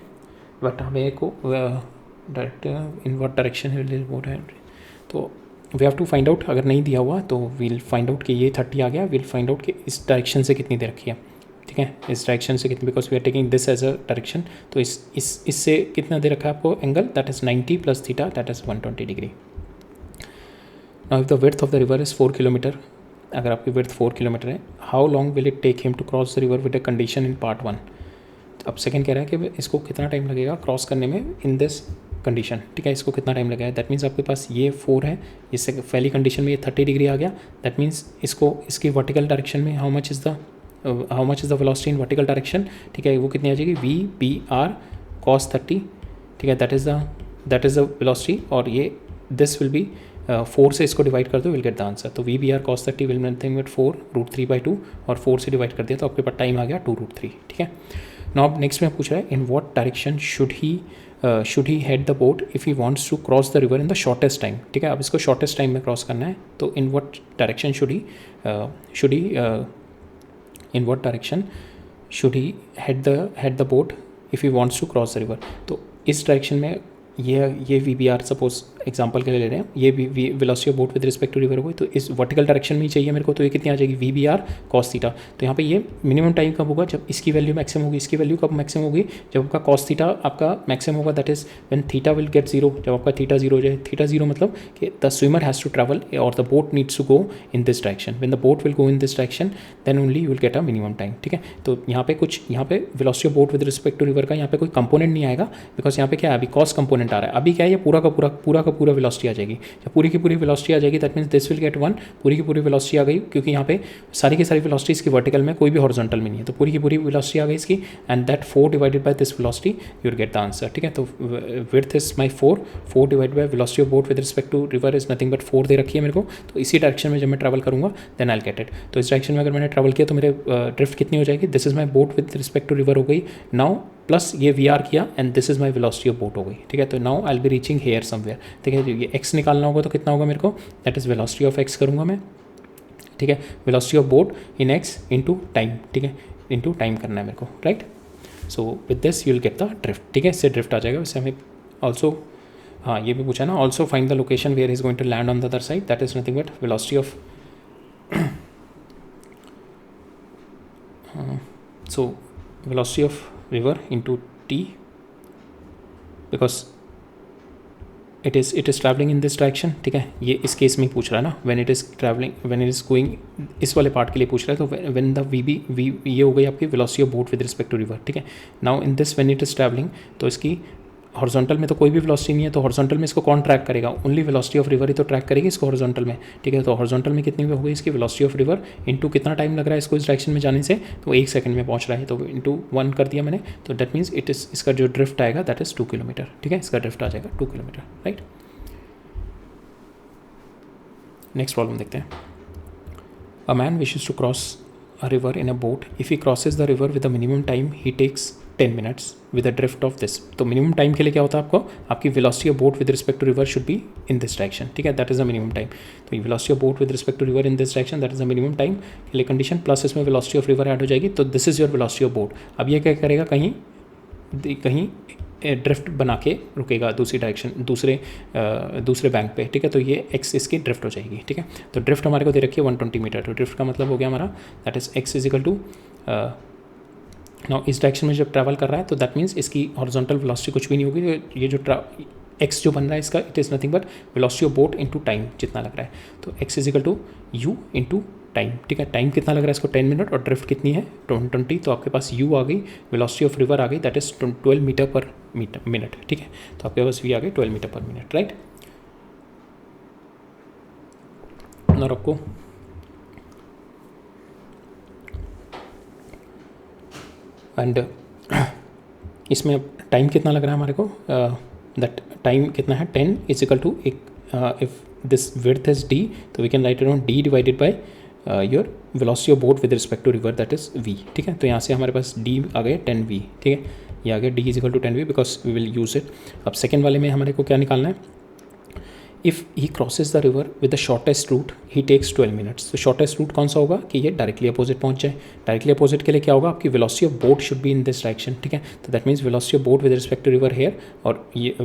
But हमें को direct in what direction his boat है, तो we have to find out. अगर नहीं दिया हुआ तो वील फाइंड आउट कि ये 30 आ गया, वील फाइंड आउट कि इस डायरेक्शन से कितनी दे रखी है, ठीक है. इस डायरेक्शन से कितनी, because we are taking this as a direction. तो इससे कितना दे रखा है आपको angle, that is 90 plus theta, that is 120 degree. Now if the width of the river is 4 kilometre, अगर आपकी विड्थ 4 किलोमीटर है, how long will it take him to cross the river with a condition in part 1. अब second कह रहा है कि इसको कितना टाइम लगेगा क्रॉस करने में इन दिस कंडीशन, ठीक है. इसको कितना टाइम लगेगा, दैट मीन्स आपके पास ये 4 है, इससे पहली कंडीशन में ये 30 डिग्री आ गया, दैट मीन्स इसको इसकी वर्टिकल डायरेक्शन में how much is the velocity in vertical direction, ठीक है. वो कितनी आ जाएगी, वी बी आर कॉस 30, ठीक है. That is the velocity. और ये दिस विल बी 4 से इसको डिवाइड कर दो, विल गेट द आंसर. तो we B r cos 30 will nothing but 4√3/2 और 4 से डिवाइड कर दिया तो आपके पास टाइम आ गया 2√3, ठीक है. नाउ नेक्स्ट में पूछ रहा है in what direction should he head the boat if he wants to cross the river in the shortest time, ठीक है. अब इसको शॉर्टेस्ट टाइम में क्रॉस करना है तो in what direction should he in what direction should he head the boat if he wants to cross the river. तो इस डायरेक्शन में ये we B r suppose example के लिए ले रहे हैं, ये velocity of boat with respect to river हो गई. तो इस वर्टिकल डायरेक्शन में ही चाहिए मेरे को, तो ये कितनी आ जाएगी, v B r cos theta. तो यहाँ पे ये मिनिमम टाइम कब होगा, जब इसकी वैल्यू मैक्सिमम होगी. इसकी वैल्यू कब मैक्सिमम होगी, जब आपका कॉस थीटा आपका मैक्सिमम होगा, that is when theta will get 0. जब आपका थीटा 0 हो जाए, थीटा 0 मतलब कि the swimmer has to travel और the boat needs to go in this direction. When the boat will go in this direction then only you will get a minimum time, ठीक है. तो यहाँ पे velocity of boat with respect to river का यहाँ पे कोई component नहीं आएगा, बिकॉज यहाँ पे क्या है, अभी कॉस कंपोनेंट आ रहा है. अभी क्या है, पूरा का पूरा वेलोसिटी आ जाएगी. जब पूरी की पूरी वेलोसिटी आ जाएगी that means this will gate 1, पूरी की पूरी वेलोसिटी आ गई, क्योंकि यहाँ पे सारी की सारी वेलोसिटी इसकी वर्टिकल में, कोई भी हॉरिजॉन्टल में नहीं है. तो पूरी की पूरी वेलोसिटी आ गई इसकी and that 4 divided by this velocity you will get the answer, ठीक है. तो width is my 4 divided by velocity of boat with respect to river is nothing but 4 दे रखी है मेरे को. तो इसी डायरेक्शन में जब मैं ट्रैवल करूँगा then I will get it. तो इस डायरेक्शन में अगर मैंने ट्रैवल किया तो मेरे ड्रिफ्ट कितनी हो जाएगी, this is my boat with respect to river हो गई नाउ, प्लस ये वी आर किया and this is my velocity of boat हो गई, ठीक है. तो now I will be reaching here somewhere, ठीक है. ये एक्स निकालना होगा तो कितना होगा मेरे को, that is velocity of x करूँगा मैं, ठीक है. Velocity of boat in x into time, ठीक है, इंटू टाइम करना है मेरे को, right. So with this you will get the drift, ठीक है. इससे ड्रिफ्ट आ जाएगा. वैसे हमें ऑल्सो हाँ ये भी पूछा ना, also find the location where is going to land on the other side, that is nothing but velocity of so velocity of river into t, because it is travelling in this direction, ठीक है, ये इस case में पूछ रहा है ना, when it is travelling, when it is going, इस वाले पार्ट के लिए पूछ रहा है। तो व्हेन द वी ये हो गई आपकी velocity of boat with respect to river, ठीक है। Now in this when it is travelling, तो इसकी हॉरिजॉन्टल में तो कोई भी वेलोसिटी नहीं है, तो हॉरिजॉन्टल में इसको कौन ट्रैक करेगा, ओनली वेलोसिटी ऑफ रिवर ही तो ट्रैक करेगी इसको हॉरिजॉन्टल में, ठीक है। तो हॉरिजॉन्टल में कितनी हो गई इसकी वेलोसिटी ऑफ रिवर इंटू कितना टाइम लग रहा है इसको इस डायरेक्शन में जाने से, तो 1 सेकंड में पहुंच रहा है, तो इंटू 1 कर दिया मैंने, तो दैट मीन्स इट इज़, इसका जो ड्रिफ्ट आएगा दैट इज़ 2 किलोमीटर, ठीक है, इसका ड्रिफ्ट आ जाएगा 2 किलोमीटर, राइट। नेक्स्ट प्रॉब्लम देखते हैं। A man wishes to cross a river in a boat, if he crosses the river with the minimum time he takes 10 minutes with the drift of this. तो minimum time के लिए क्या होता है आपको, आपकी velocity of boat with respect to river should be in this direction, ठीक है, that is the minimum time. तो ये velocity of boat with respect to river in this direction that is the minimum time के लिए condition, plus इसमें velocity of river add हो जाएगी, तो this is your velocity of boat. अब ये क्या करेगा, कहीं ड्रिफ्ट बना के रुकेगा दूसरी डायरेक्शन, दूसरे बैंक पे, ठीक है, तो ये एक्स इसकी ड्रिफ्ट हो जाएगी, ठीक है। तो ड्रिफ्ट हमारे को दे रखी है 120 मीटर, तो ड्रिफ्ट का मतलब हो गया हमारा that is x is equal to, now इस डायरेक्शन में जब ट्रैवल कर रहा है तो दैट मीन्स इसकी हॉरिजॉन्टल वेलोसिटी कुछ भी नहीं होगी, तो ये जो एक्स जो बन रहा है इसका, it is nothing but velocity of boat into time जितना लग रहा है, तो x is equal to u into time, ठीक है। टाइम कितना लग रहा है इसको 10 मिनट, और ड्रिफ्ट कितनी है 20, तो आपके पास यू आ गई, वेलोसिटी ऑफ रिवर आ गई that is 12 metre per minute, ठीक है। तो आपके पास वी आ गई 12 मीटर पर मिनट, राइट। और आपको एंड इसमें टाइम कितना लग रहा है हमारे को, दैट टाइम कितना है 10 is equal to, if this width is D, तो we can write it on D divided by your velocity of boat with respect to river that is V, ठीक है। तो यहाँ से हमारे पास डी आ गए 10v, ठीक है, ये आ गया d is equal to 10v because we will use it. अब सेकेंड वाले में हमारे को क्या निकालना है, if he crosses the river with the shortest route he takes 12 minutes. तो शॉर्टेस्ट रूट कौन सा होगा कि ये डायरेक्टली अपोजिट पहुंच जाए। डायरेक्टली अपोजिट के लिए क्या होगा, आपकी velocity of boat should be in this direction, ठीक है। तो that means velocity of boat with respect to river here, और ये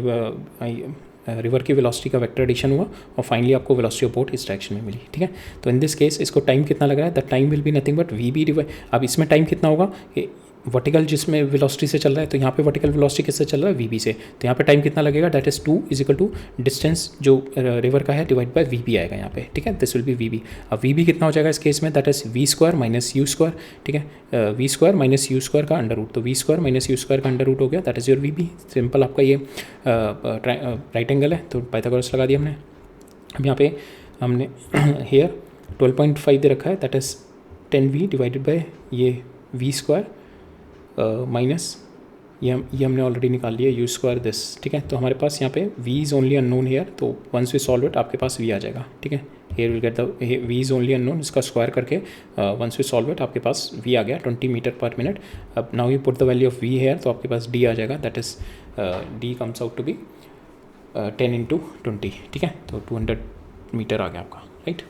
रिवर की वेलोसिटी का वेक्टर एडिशन हुआ, और फाइनली आपको वेलोसिटी ऑफ बोट इस डायरेक्शन में मिली, ठीक है। तो इन दिस केस इसको टाइम कितना लग रहा है, the time will be nothing but we b divide. अब इसमें टाइम कितना होगा कि वर्टिकल जिसमें वेलोसिटी से चल रहा है, तो यहाँ पे वर्टिकल वेलोसिटी किससे चल रहा है, वी से, तो यहाँ पे टाइम कितना लगेगा, that is 2 is equal to distance जो रिवर का है डिवाइड बाय वी आएगा यहाँ पे, ठीक है, दिस विल बी वी। अब वी कितना हो जाएगा इस केस में, that is v square minus u square, ठीक है, v square minus u square का अंडर रूट, तो v square minus u square का अंडर रूट हो गया, that is your v. Simple आपका ये राइट एंगल है, तो पाइथागोरस लगा दिया हमने। अब यहाँ पे हमने हेयर 12.5 दे रखा है, that is 10v divided by ये वी स्क्वायर माइनस ये हमने ऑलरेडी निकाल लिया यू स्क्वायर दिस, ठीक है। तो हमारे पास यहाँ पे v is only unknown here, तो वंस वी सॉल्व इट आपके पास v आ जाएगा, ठीक है। Here will get the v is only unknown, इसका स्क्वायर करके वंस वी सॉल्व इट आपके पास v आ गया 20 मीटर पर मिनट। अब now you put the value of v here, तो आपके पास d आ जाएगा, that is d comes out to be 10 into 20, ठीक है। तो 200 मीटर आ गया आपका, राइट।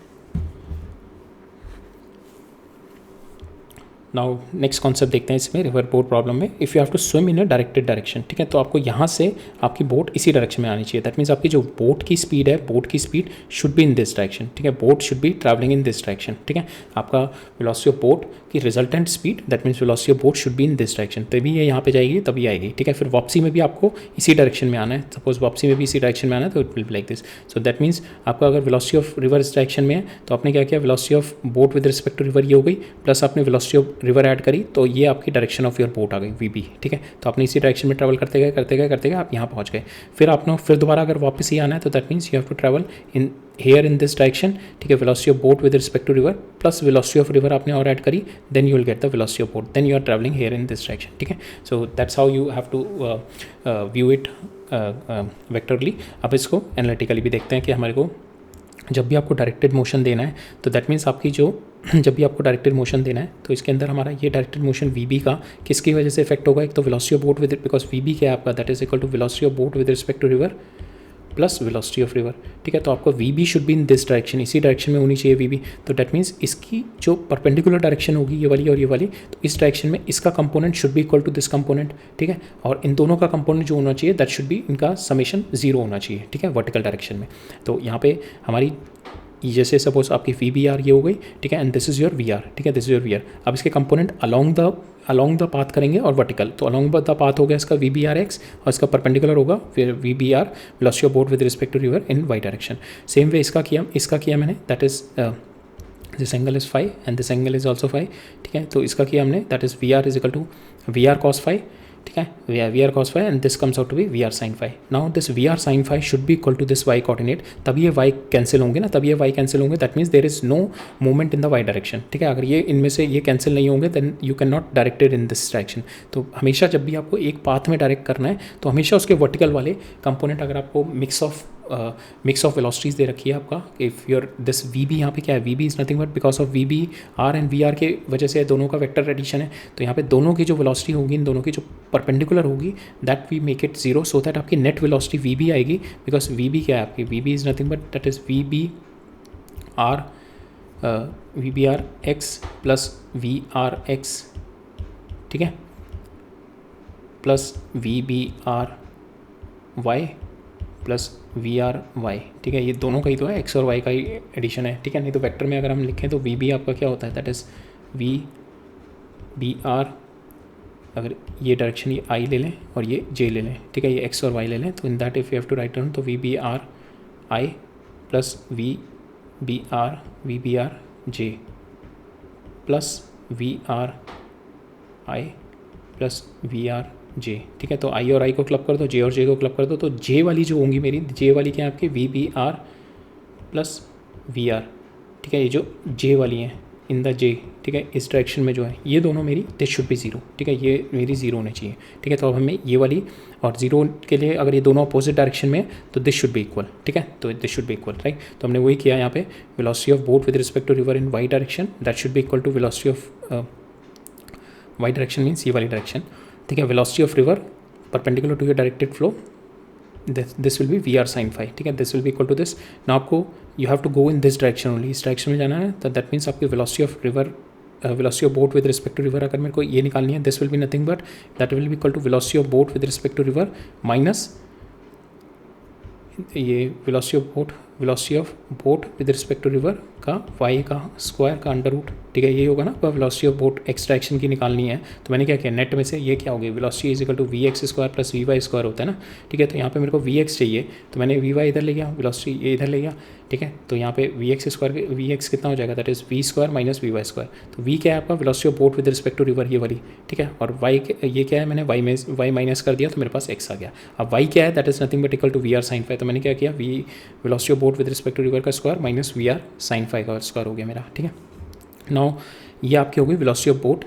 नाउ नेक्स्ट कॉन्सेप्ट देखते हैं इसमें रिवर बोट प्रॉब्लम में। If you have to swim in a directed direction, ठीक है, तो आपको यहाँ से आपकी बोट इसी डायरेक्शन में आनी चाहिए। दैट मीन्स आपकी जो बोट की स्पीड है, बोट की speed should be in this direction, ठीक है, boat should be travelling in this direction, ठीक है। आपका वेलोसिटी ऑफ बोट की resultant speed, that means velocity of boat should be in this direction, तभी ये यहाँ पे जाएगी तभी आएगी, ठीक है। फिर वापसी में भी आपको इसी डायरेक्शन में आना है, सपोज वापसी में भी इसी डायरेक्शन में आना है, तो it will be like this. So that means आपका अगर वेलोसिटी ऑफ रिवर इस डायरेक्शन में है, तो आपने क्या किया, velocity of boat with respect to river ये हो गई, प्लस आपने वेलोसिटी ऑफ रिवर ऐड करी, तो ये आपकी डायरेक्शन ऑफ योर बोट आ गई वी बी, ठीक है। तो आपने इसी डायरेक्शन में ट्रैवल करते गए आप यहाँ पहुँच गए। फिर आपने फिर दोबारा अगर वापस ही आना है, तो that means you have to travel in here in this direction, ठीक है, velocity of boat with respect to river plus velocity of river आपने और ऐड करी, then you will get the velocity of boat, then you are travelling here in this direction, ठीक है। So that's how you have to view it vectorially. अब इसको analytically भी देखते हैं कि हमारे को जब भी आपको डायरेक्टेड मोशन देना है, तो दैट मीन्स आपकी जो जब भी आपको डायरेक्टेड मोशन देना है, तो इसके अंदर हमारा ये डायरेक्टेड मोशन वी बी का किसकी वजह से इफेक्ट होगा, एक तो velocity of boat with, because V B क्या है आपका, that is equal to velocity of boat with respect to river plus velocity of river, ठीक है। तो आपको V B should be in this direction, इसी डायरेक्शन में होनी चाहिए वी बी। तो दैट मीन्स इसकी जो परपेंडिकुलर डायरेक्शन होगी ये वाली और ये वाली, तो इस डायरेक्शन में इसका component should be equal to this component, ठीक है। और इन दोनों का कंपोनेंट जो होना चाहिए दैट शुड बी, इनका समेशन 0 होना चाहिए, ठीक है, वर्टिकल डायरेक्शन में। तो यहाँ पे हमारी जैसे सपोज आपकी वी बी आर ये हो गई, ठीक है, and this is your we R, ठीक है, this is your we R. अब इसके कंपोनेंट अलॉन्ग द पाथ करेंगे और वर्टिकल, तो अलॉन्ग द पाथ हो गया इसका वी बी आर एक्स और इसका परपेंडिकुलर होगा फिर V B R velocity of boat with respect to river in Y direction. Same way इसका किया मैंने, that is this angle is phi and this angle is also phi, ठीक है, तो इसका किया हमने, that is V R is equal to V R cos phi, ठीक है, we R cos phi and this comes out to be V R sine phi. Now this V R sine phi should be equal to this Y coordinate, तब ये Y cancel होंगे ना, तब ये Y cancel होंगे, that means there is no movement in the Y direction, ठीक है। अगर ये इनमें से ये कैंसिल नहीं होंगे then you can not directed in this direction. तो हमेशा जब भी आपको एक पाथ में डायरेक्ट करना है तो हमेशा उसके वर्टिकल वाले कंपोनेंट, अगर आपको मिक्स ऑफ वेलोसिटीज़ दे रखी है आपका, if your this we B यहाँ पे क्या है, V B is nothing but because of V B R and we R के वजह से दोनों का वेक्टर एडिशन है, तो यहाँ पे दोनों की जो वेलोसिटी होगी, इन दोनों की जो परपेंडिकुलर होगी, that we make it zero, so that आपकी नेट वेलोसिटी वी बी आएगी, बिकॉज वी बी क्या है आपकी, V B is nothing but that is V B R X plus V R X, ठीक है, plus V B R Y plus V R Y, ठीक है, ये दोनों का ही तो है, एक्स और वाई का ही एडिशन है, ठीक है। नहीं तो वेक्टर में अगर हम लिखें तो वी बी आपका क्या होता है, that is V B R, अगर ये डायरेक्शन ये आई ले लें और ये जे ले लें, ठीक है, ये एक्स और वाई ले लें, तो in that if you have to write down, तो we B R I plus V B R J plus V R I plus V R J, ठीक है। तो आई और आई को क्लब कर दो, जे और जे को क्लब कर दो, तो जे वाली जो होंगी मेरी, जे वाली क्या है आपकी, V B R plus V R, ठीक है, ये जो जे वाली हैं इन द जे, ठीक है, इस डायरेक्शन में जो है ये दोनों मेरी दिस शुड बी जीरो, ठीक है, ये मेरी जीरो होनी चाहिए, ठीक है। तो अब हमें ये वाली और जीरो के लिए अगर ये दोनों अपोजिट डायरेक्शन में तो दिस शुड बी इक्वल, ठीक है, तो this should be equal, right. तो हमने वही किया यहाँ पे, velocity of boat with respect to river in Y direction, that should be equal to velocity of Y direction means ये वाली डायरेक्शन, ठीक है, velocity of river perpendicular to your directed flow, this will be V R sine phi, ठीक है, this will be equal to this. ना आपको you have to go in this direction only, इस direction में जाना है, तो दैट मीन्स आपकी velocity of river, velocity of boat with respect to river अगर मेरे को ये निकालनी है, this will be nothing but that will be equal to velocity of boat with respect to river minus ये velocity of boat with respect to river का Y का square का अंडर रूट, ठीक है, ये होगा ना। पर velocity of boat x direction की निकालनी है, तो मैंने क्या किया, नेट में से ये क्या होगी, velocity is equal to V X square plus V Y square होता है ना, ठीक है। तो यहाँ पे मेरे को वी एक्स चाहिए, तो मैंने वी वाई इधर ले गया, वेलोसिटी ये इधर ले गया, ठीक है। तो यहाँ पे V X square, V X कितना हो जाएगा, that is V square minus V Y square. तो वी क्या है आपका, velocity of boat with respect to river ये वाली, ठीक है, और वाई ये क्या है, मैंने वाई माइनस कर दिया तो मेरे पास एक्स आ गया। अब वाई क्या है, that is nothing but equal to V R sine phi, तो मैंने क्या किया, V velocity of boat with respect to river का square minus V R sine phi का स्क्वायर हो गया मेरा, ठीक है। नाउ ये आपकी हो गई velocity of boat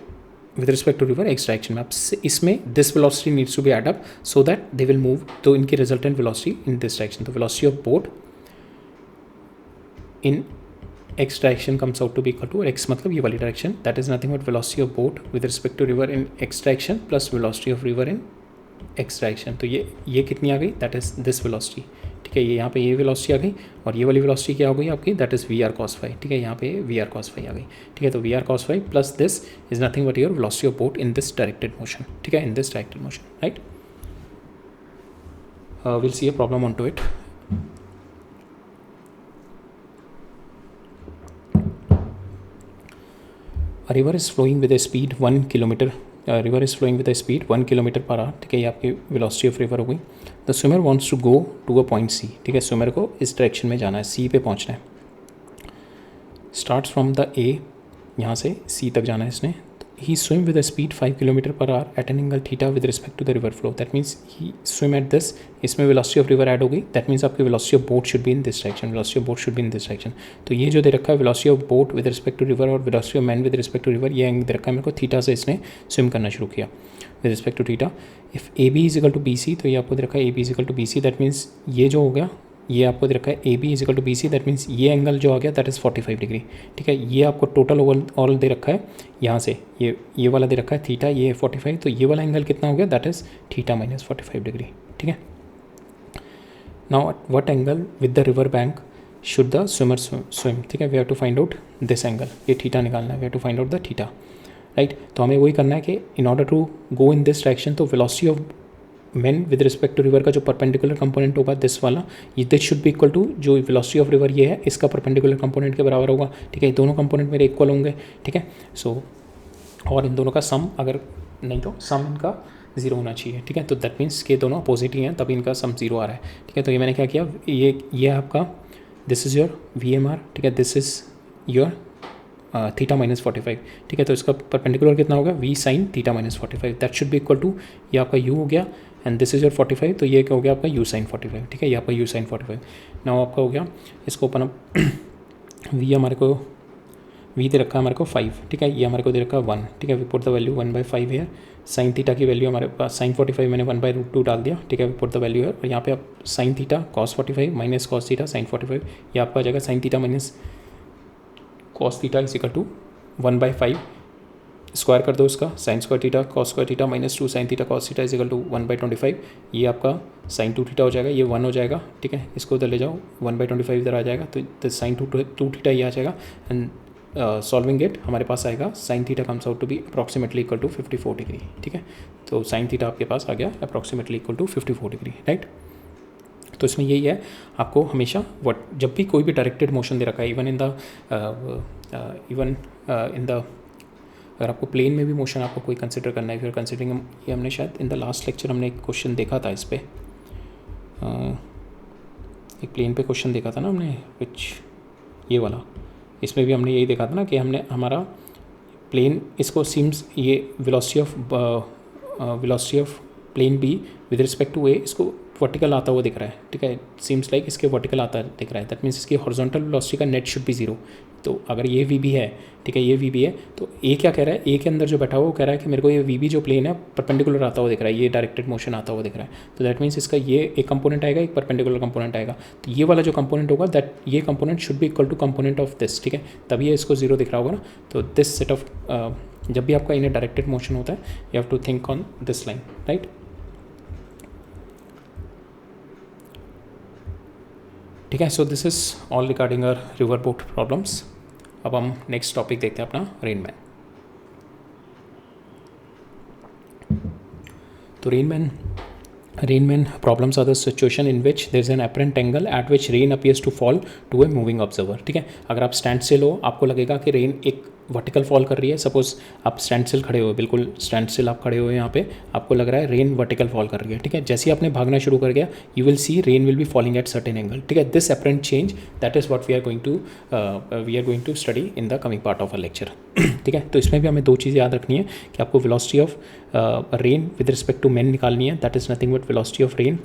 with respect to river X direction में। अब इसमें this velocity needs to be add up so that they will move, तो इनकी resultant velocity in this direction, तो velocity of boat in X direction comes out to be equal to, X मतलब ये वाली direction, that is nothing but velocity of boat with respect to river in X direction plus velocity of river in X direction. तो ये कितनी आ गई, that is this velocity, ठीक है, ये यहाँ पे ये वेलोसिटी आ गई और ये वाली वेलोसिटी क्या हो गई आपकी, that is V R cos phi, ठीक है, यहाँ पे वी आर कॉस फाई आ गई, ठीक है। तो we R cos phi plus this is nothing but your velocity of boat in this directed motion, ठीक है, in this directed motion, right. Will see a problem on to it. A river is flowing with a speed 1 kilometer. River is flowing with a speed 1 kilometer per hour, ठीक है, ये आपकी velocity of river हो गई। The swimmer wants to go to a point C, ठीक है, swimmer को इस डायरेक्शन में जाना है, सी पे पहुंचना है। स्टार्ट्स फ्रॉम द ए, यहाँ से सी तक जाना है इसने। ही swim with a speed 5 kilometre per hour at an angle theta with respect to the river flow, that means he swim at this, इसमें वेलोसिटी ऑफ रिवर ऐड हो गई, दैट मीन्स आपकी velocity of boat should be in this direction, velocity of boat should be in this direction. तो ये जो दे रखा है velocity of boat with respect to river और velocity of man with respect to river, ये दे रखा है मेरे को थीटा से इसने स्विम करना शुरू किया with respect to theta. If A B is equal to B C, तो ये आपको दे रखा है A B is equal to B C, that means ये जो हो गया ये आपको दे रखा है A B is equal to B C, that means ये एंगल जो आ गया दैट इज़ 45 डिग्री, ठीक है। ये आपको टोटल ओवरऑल दे रखा है, यहाँ से ये वाला दे रखा है थीटा, ये 45, तो ये वाला एंगल कितना हो गया, that is theta minus 45 degree, ठीक है। Now what angle with the river bank should the swimmer swim, ठीक है, we have to find out this angle, ये थीटा निकालना है, we have to find out the theta, right. तो हमें वही करना है कि in order to go in this direction, तो velocity of man with respect to river का जो परपेंडिकुलर कंपोनेंट होगा दिस वाला, ये this should be equal to जो वेलोसिटी ऑफ रिवर ये है इसका परपेंडिकुलर कंपोनेंट के बराबर होगा, ठीक है। दोनों कंपोनेंट मेरे इक्वल होंगे, ठीक है। सो और इन दोनों का सम अगर नहीं तो सम इनका जीरो होना चाहिए, ठीक है। तो दैट मीन्स कि दोनों अपोजिट ही हैं तभी इनका सम जीरो आ रहा है, ठीक है। तो ये मैंने क्या किया, ये आपका दिस इज़ योर VMR, ठीक है, this is your theta minus 45, ठीक है। तो इसका परपेंडिकुलर कितना होगा, V sine theta minus 45, that should be equal to ये आपका U हो गया एंड दिस इज योर 45, तो ये क्या हो गया आपका U साइन 45, ठीक है, ये आपका U साइन 45। नाउ आपका हो गया, इसको ओपन अप V हमारे को V दे रखा है हमारे को 5, ठीक है, ये हमारे को दे रखा है 1, ठीक है। वी पुट द वैल्यू 1/5 है। साइन थीटा की वैल्यू हमारे पास साइन 45 मैंने 1/√2 डाल दिया, ठीक है। वी पुट द वैल्यू है और यहाँ पे आप sine theta cos 45 minus cos theta sine 45, ये आपका आ जाएगा sine theta minus cos theta is equal to 1/5, square कर दो उसका, sine square theta cos square theta -2 sine theta cos theta is equal to 1/25, ये आपका साइन 2 थीटा हो जाएगा, ये 1 हो जाएगा, ठीक है। इसको इधर ले जाओ, 1/25 इधर आ जाएगा, तो साइन 2 थीटा ये आ जाएगा एंड सॉल्विंग इट हमारे पास आएगा sine theta comes out to be approximately equal to 54 degree, ठीक है। तो साइन थीटा आपके पास आ गया approximately equal to 54 degree, right. तो इसमें यही है, आपको हमेशा जब भी कोई भी डायरेक्टेड मोशन दे रखा है, इवन इन द अगर आपको प्लेन में भी मोशन आपको कोई कंसिडर करना है, फिर कंसिडरिंग, ये हमने शायद इन द लास्ट लेक्चर हमने एक क्वेश्चन देखा था इस पर, एक प्लेन पे क्वेश्चन देखा था ना हमने, विच ये वाला, इसमें भी हमने यही देखा था ना कि हमने हमारा प्लेन इसको सीम्स ये velocity of plane B with respect to A इसको वर्टिकल आता हुआ दिख रहा है, ठीक है। सीम्स लाइक इसके वर्टिकल आता दिख रहा है, दैट मीन्स इसकी हॉरिजॉन्टल वेलोसिटी का नेट शुड बी जीरो। तो अगर ये VB है, ठीक है, ये VB है, तो ए क्या कह रहा है, ए के अंदर जो बैठा हुआ वो कह रहा है कि मेरे को ये VB जो प्लेन है परपेंडिकुलर आता हुआ दिख रहा है, ये डायरेक्टेड मोशन आता हुआ दिख रहा है। तो दैट मीन्स इसका ये एक कंपोनेंट आएगा, एक परपेंडिकुलर कंपोनेंट आएगा, तो ये वाला जो कंपोनेंट होगा दैट ये component should be equal to component of this, ठीक है, तभी ये इसको जीरो दिख रहा होगा ना। तो दिस सेट ऑफ जब भी आपका इन्हें डायरेक्टेड मोशन होता है, you have to think on this line, right. ठीक है, so this is all regarding our river boat problems. अब हम नेक्स्ट टॉपिक देखते हैं अपना रेनमैन। तो rain man problems are the situation in which there is an apparent angle at which rain appears to fall to a moving observer, ठीक है। अगर आप स्टैंड स्टिल हो, आपको लगेगा कि रेन एक वर्टिकल फॉल कर रही है, सपोज आप स्टैंड स्टिल खड़े हुए, बिल्कुल स्टैंड स्टिल आप खड़े हुए यहाँ पे, आपको लग रहा है रेन वर्टिकल फॉल कर रही है, ठीक है। जैसे ही आपने भागना शुरू कर गया, you will see rain will be falling at certain angle, ठीक है। This apparent change that is what we are going to study in the coming part of a lecture, ठीक है। तो इसमें भी हमें दो चीज़ें याद रखनी है कि आपको velocity of rain with respect to man निकालनी है, that is nothing but velocity of rain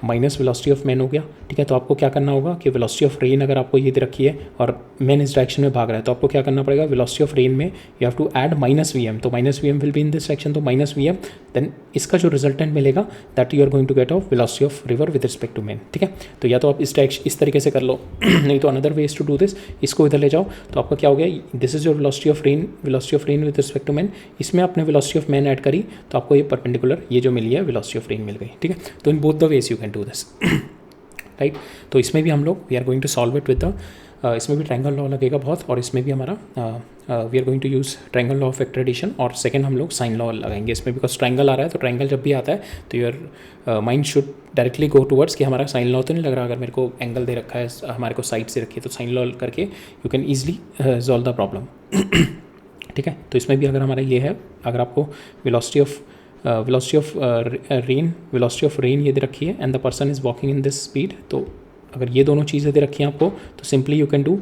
minus velocity of man हो गया, ठीक है। तो आपको क्या करना होगा कि वेलोसिटी ऑफ रेन अगर आपको ये दे रखी है और मैन इस डायरेक्शन में भाग रहा है, तो आपको क्या करना पड़ेगा, वेलोसिटी ऑफ रेन में you have to add -VM, तो -VM will be in this section, तो -VM, देन इसका जो रिजल्टेंट मिलेगा that you are going to get of velocity of river with respect to man, ठीक है। तो या तो आप इस तरीके से कर लो नहीं तो another ways to do this, इसको इधर ले जाओ, तो आपका क्या हो गया, this is your velocity of rain with respect to man, इसमें आपने वेलोसिटी ऑफ मैन ऐड करी, तो आपको ये परपेंडिकुलर ये जो मिली है वेलोसिटी ऑफ रेन मिल गई, ठीक है। तो in both the ways you can do this, right. तो इसमें भी हम लोग we are going to solve it with the इसमें भी ट्रायंगल लॉ लगेगा बहुत, और इसमें भी हमारा we are going to use triangle law of vector addition, और सेकंड हम लोग साइन लॉ लगाएंगे इसमें, बिकॉज ट्रायंगल आ रहा है, तो ट्रायंगल जब भी आता है तो your mind should directly go towards कि हमारा साइन लॉ तो नहीं लग रहा, अगर मेरे को एंगल दे रखा है हमारे को साइड से रखी है, तो साइन लॉ करके you can easily solve the problem, ठीक है। तो इसमें भी अगर हमारा ये है, अगर आपको वेलोसिटी ऑफ रेन ये दे रखी है and the person is walking in this speed, तो अगर ये दोनों चीज़ें दे रखी हैं आपको, तो सिंपली यू कैन डू,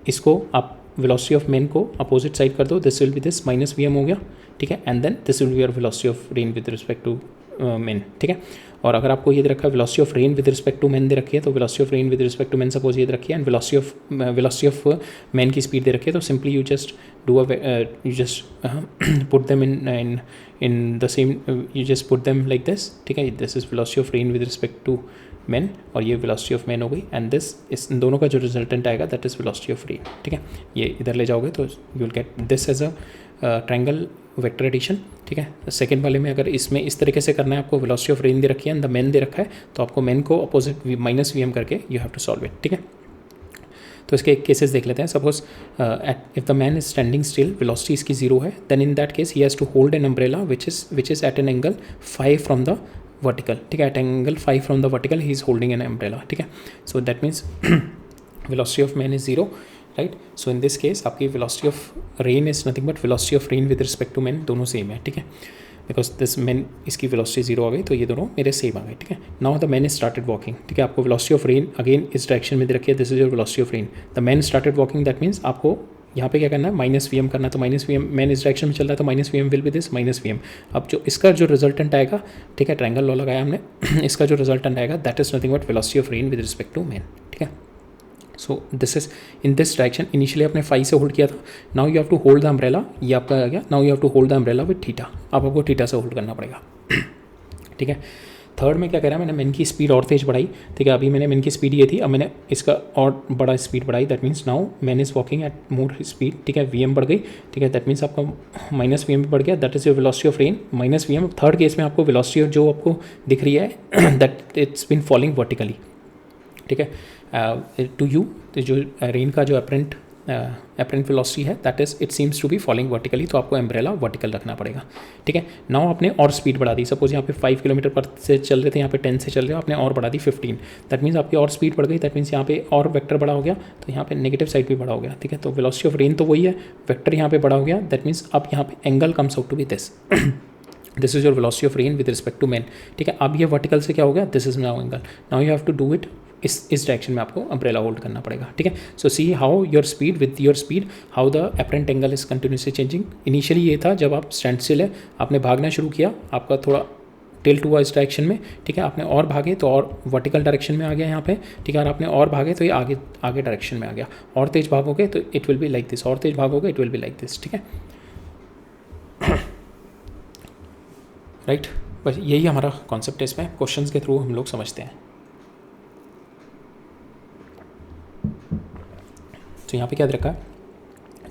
इसको आप वेलोसिटी ऑफ मैन को अपोजिट साइड कर दो, this will be this -VM हो गया, ठीक है, and then this will be your velocity of rain with respect to man, ठीक है। और अगर आपको ये दे रखा है velocity of rain with respect to man दे रखी है, तो velocity of rain with respect to man suppose ये दे रखी है, एंड वेलोसिटी ऑफ मैन की स्पीड दे रखी है, तो simply you just put them in the same, you just put them like this, ठीक है। This is velocity of rain with respect to man, और ये वेलोसिटी ऑफ मैन हो गई, एंड इस इन दोनों का जो रिजल्टेंट आएगा that is velocity of rain, ठीक है। ये इधर ले जाओगे तो you will get this as a triangle vector addition, ठीक है। सेकंड वाले में अगर इसमें इस तरीके से करना है, आपको वेलोसिटी ऑफ रेन दे रखी है एंड द मैन दे रखा है, तो आपको मैन को अपोजिट -VM करके you have to solve it, ठीक है। तो इसके एक केसेस देख लेते हैं। Suppose if the man is standing still, velocity इसकी 0 है, then in that case he has to hold an umbrella which is at an angle 5 from the vertical, ठीक है, at angle 5 from the vertical he is holding an umbrella, ठीक है. So that means velocity of man is 0, right. So in this case आपकी velocity of rain is nothing but velocity of rain with respect to man, दोनों same है, ठीक है. Because this man, इसकी velocity 0 आ गई तो ये दोनों मेरे सेम आ गए, ठीक है. Now the man started walking, ठीक है. आपको वेलोसिटी ऑफ रेन अगेन इस डायरेक्शन में दे रखी है, this is your velocity of rain. The man started walking, that means आपको यहाँ पे क्या करना है, माइनस वी एम करना है. तो माइनस वी एम, मैन इस डायरेक्शन में चल रहा है तो minus V M will be this minus V M. अब जो इसका जो रिजल्टेंट आएगा, ठीक है, ट्रायंगल लॉ लगाया हमने, इसका जो रिजल्टेंट आएगा that is nothing but velocity of rain with respect to man, ठीक है. So this is in this direction. Initially आपने 5 से होल्ड किया था, now you have to hold the umbrella, ये आपका आ गया. Now you have to hold the umbrella with theta, अब आपको थीटा से होल्ड करना पड़ेगा, ठीक है. थर्ड में क्या कह रहा है, मैंने मैन की स्पीड और तेज बढ़ाई, ठीक है. अभी मैंने मैन की स्पीड ये थी, अब मैंने इसका और बड़ा स्पीड बढ़ाई, that means now man is walking at more speed, ठीक है. वी एम बढ़ गई, ठीक है. दैट मीन्स आपका माइनस वी एम बढ़ गया, that is your velocity of rain minus V M. Third case में आपको वेलोसिटी जो आपको दिख रही है that it's been falling vertically, ठीक है. टू यू जो रेन का जो अपरेंट वेलोसिटी है that is it seems to be falling vertically, तो आपको एम्ब्रेला वर्टिकल रखना पड़ेगा, ठीक है. नाउ आपने और स्पीड बढ़ा दी, सपोज यहाँ पे 5 किलोमीटर पर से चल रहे थे, यहाँ पे 10 से चल रहे हो, आपने और बढ़ा दी 15, दैट मीन्स आपकी और स्पीड बढ़ गई, दैट मीन्स यहाँ पे और वेक्टर बड़ा हो गया, तो यहाँ पे नेगेटिव साइड भी बड़ा हो गया, ठीक है. तो वेलोसिटी ऑफ रेन तो वही है, वेक्टर यहाँ पे बड़ा हो गया, दैट मीन्स अब यहाँ पे angle comes out to be this. This is your velocity of rain with respect to man, ठीक है. अब ये वर्टिकल से क्या हो गया, this is now angle. Now you have to do it इस डायरेक्शन में आपको अम्ब्रेला होल्ड करना पड़ेगा, ठीक है. So see how your speed with your speed, how the apparent angle is continuously changing. Initially ये था जब आप स्टैंड स्टिल है, आपने भागना शुरू किया, आपका थोड़ा टिल्ट हुआ इस डायरेक्शन में, ठीक है. आपने और भागे तो और वर्टिकल डायरेक्शन में आ गया यहाँ पे, ठीक है. और आपने और भागे तो ये आगे आगे डायरेक्शन में आ गया. और तेज भागोगे तो it will be like this, और तेज भागोगे it will be like this, ठीक है, राइट. बस यही हमारा कॉन्सेप्ट है, इसमें क्वेश्चंस के थ्रू हम लोग समझते हैं. तो यहाँ पे क्या रखा है,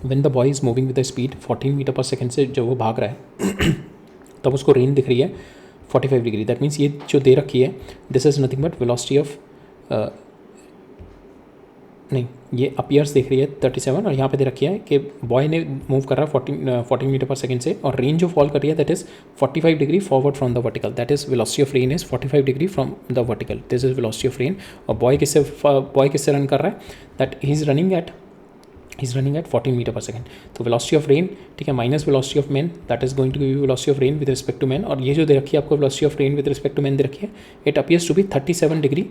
when the boy is moving with the speed 14 meter per second से जब वो भाग रहा है तब उसको रेन दिख रही है 45 डिग्री. दैट मीन्स ये जो दे रखी है this is nothing but velocity of नहीं, ये अपीयर्स देख रही है 37, और यहाँ पे दे रखी है कि बॉय ने मूव कर रहा है 14 मीटर पर सेकंड से, और रेन जो फॉल कर रही है that is 45 degree forward from the vertical, that is velocity of rain is 45 degree from the vertical, this is velocity of rain. और बॉय किससे रन कर रहा है, that he is running at 14 meter per second. तो velocity of rain, ठीक है, minus velocity of man, that is going to give you velocity of rain with respect to man. और ये जो दे रखी है आपको velocity of rain with respect to man दे रखी है, it appears to be 37 degree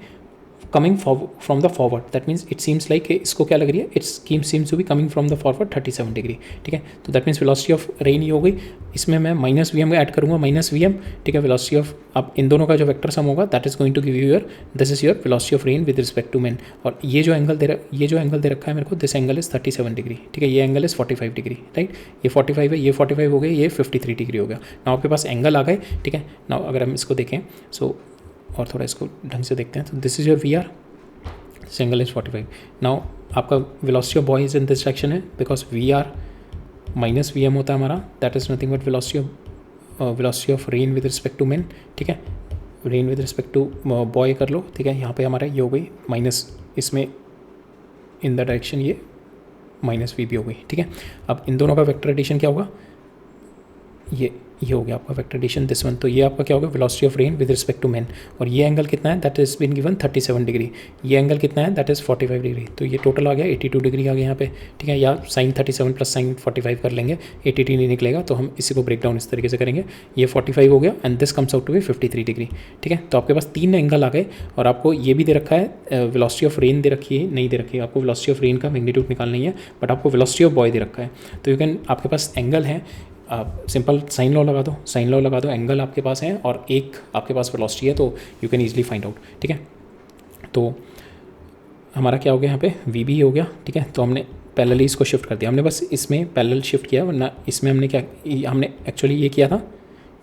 coming from the forward. That means it seems like इसको क्या लग रही है, it's seems to be coming from the forward 37 degree, ठीक है. तो that means velocity of rain ये हो गई. इसमें मैं माइनस वी एम ऐड करूँगा, माइनस वी एम, ठीक है. वेलोसिटी ऑफ, अब इन दोनों का जो वेक्टर सम होगा that is going to give you your, this is your velocity of rain with respect to man. और ये जो एंगल दे रखा है मेरे को, दिस एंगल इज 37 डिग्री, ठीक है. ये एंगल इज 45 डिग्री, राइट. ये 45 है, ये 45 हो गए, ये 53 डिग्री हो गया. नाउ आपके पास एंगल आ गए, ठीक है. नाउ अगर हम इसको देखें, सो और थोड़ा इसको ढंग से देखते हैं, तो this is your we R, angle is 45. Now आपका velocity of boy is in this direction है, because we are minus V M होता है हमारा, that is nothing but velocity of rain with respect to man, ठीक है. Rain with respect to boy कर लो, ठीक है. यहाँ पे हमारा ये हो गई माइनस, इसमें इन द डायरेक्शन ये माइनस वी भी हो गई, ठीक है. अब इन दोनों का वेक्टर एडिशन क्या होगा, ये हो गया आपका वेक्टर एडिशन दिस वन. तो ये आपका क्या होगा, velocity of rain with respect to man. और ये एंगल कितना है, that is been given 37 degree. ये एंगल कितना है, दैट इज 45 डिग्री. तो ये टोटल आ गया 82 डिग्री आ गया यहाँ पे, ठीक है. या साइन 37 प्लस साइन 45 कर लेंगे, 82 नहीं निकलेगा, तो हम इसी को ब्रेक डाउन इस तरीके से करेंगे. ये 45 हो गया and this comes out to be 53 degree, ठीक है. तो आपके पास 3 एंगल आ गए. और आपको ये भी दे रखा है, वेलोसिटी ऑफ रेन दे रखी है, नहीं दे रखी है आपको वेलोसिटी ऑफ रेन का मैग्नीट्यूड निकालना ही है, बट आपको वेलोसिटी ऑफ बॉय दे रखा है. तो यू कैन, आपके पास एंगल है, आप सिंपल साइन लॉ लगा दो, एंगल आपके पास है और एक आपके पास वेलोसिटी है, तो you can easily find out, ठीक है. तो हमारा क्या हो गया यहाँ पे, वी बी हो गया, ठीक है. तो हमने पैरेलली इसको शिफ्ट कर दिया, हमने बस इसमें पैरेलल शिफ्ट किया, वरना इसमें हमने एक्चुअली ये किया था,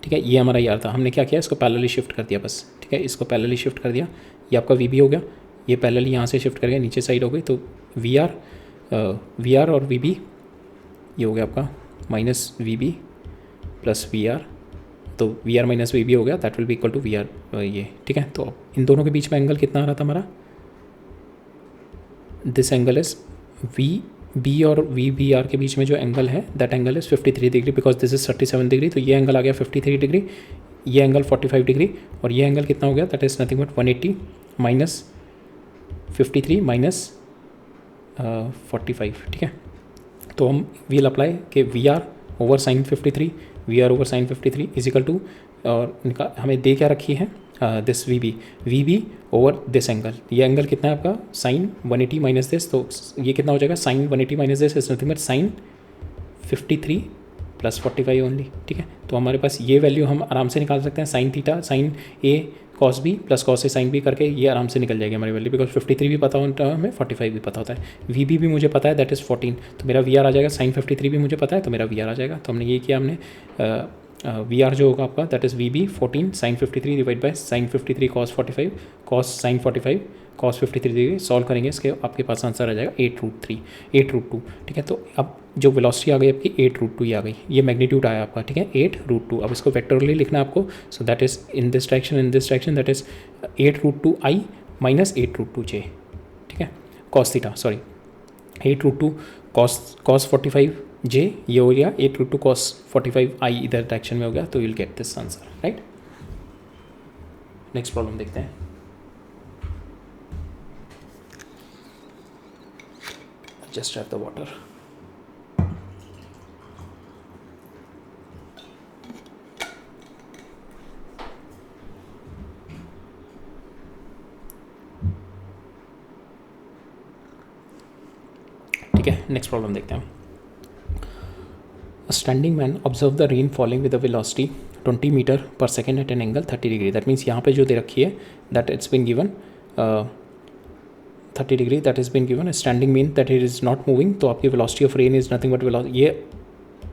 ठीक है. ये हमारा यार था, हमने क्या किया, इसको पैरेलली शिफ्ट कर दिया बस, ठीक है. इसको पैरेलली शिफ्ट कर दिया, ये आपका वी बी हो गया, ये पैरेलली यहाँ से शिफ्ट कर गया, नीचे साइड हो गई, तो वी आर और वी बी ये हो गया आपका minus V B plus V R. तो we are minus V B हो गया, that will be equal to V R, ये, ठीक है. तो इन दोनों के बीच में एंगल कितना आ रहा था हमारा, this angle is V B और वी बी आर के बीच में जो एंगल है that angle is 53 degree, because this is 37 degree. तो ये एंगल आ गया 53 डिग्री, ये एंगल 45 डिग्री और ये एंगल कितना हो गया, that is nothing but 180 minus 53 minus 45, ठीक है। तो हम वील अप्लाई कि V R over sine 53, V R over sine 53 is equal to, और हमें दे क्या रखी है, this we B over this angle. ये एंगल कितना है आपका, साइन 180 माइनस दिस, तो ये कितना हो जाएगा, sine 180 minus this is nothing but sine 53 plus 45 only, ठीक है। तो हमारे पास ये वैल्यू हम आराम से निकाल सकते हैं, sine theta sine A cos B plus cos A sine B करके ये आराम से निकल जाएगी हमारी वैल्यू, बिकॉज 53 भी पता होता है हमें, 45 भी पता होता है। वी भी मुझे पता है, दैट इज़ 14, तो मेरा वी आर आ जाएगा, साइन 53 भी मुझे पता है तो मेरा वी आर आ जाएगा। तो हमने ये किया, हमने वी आर जो होगा आपका that is V B 14 sine 53 divide by sine 53 cos 45 cos sine 45 cos 53 degree, solve करेंगे इसके आपके पास आंसर आ जाएगा 8√2, ठीक है। तो अब जो वेलोसिटी आ गई आपकी 8√2 ही आ गई, ये मैग्नीट्यूड आया आपका, ठीक है 8√2। अब इसको वेक्टोरली लिखना है आपको, सो that is in this direction that is 8√2 I minus 8√2 जे, ठीक है, कॉस थीटा, सॉरी 8√2 कॉस 45 जे, ये हो गया 8√2 कॉस 45 आई इधर डायरेक्शन में हो गया, तो you will get this answer, right. Next problem देखते हैं। Just have the water. ठीक है, नेक्स्ट प्रॉब्लम देखते हैं। A standing man observe the rain falling with a velocity 20 meter per second at an angle 30 degree. That means यहाँ पे जो दे रखी है that it's been given 30 degree, that is been given. Standing mean that it is not moving, तो आपकी velocity of rain is nothing but velocity, ये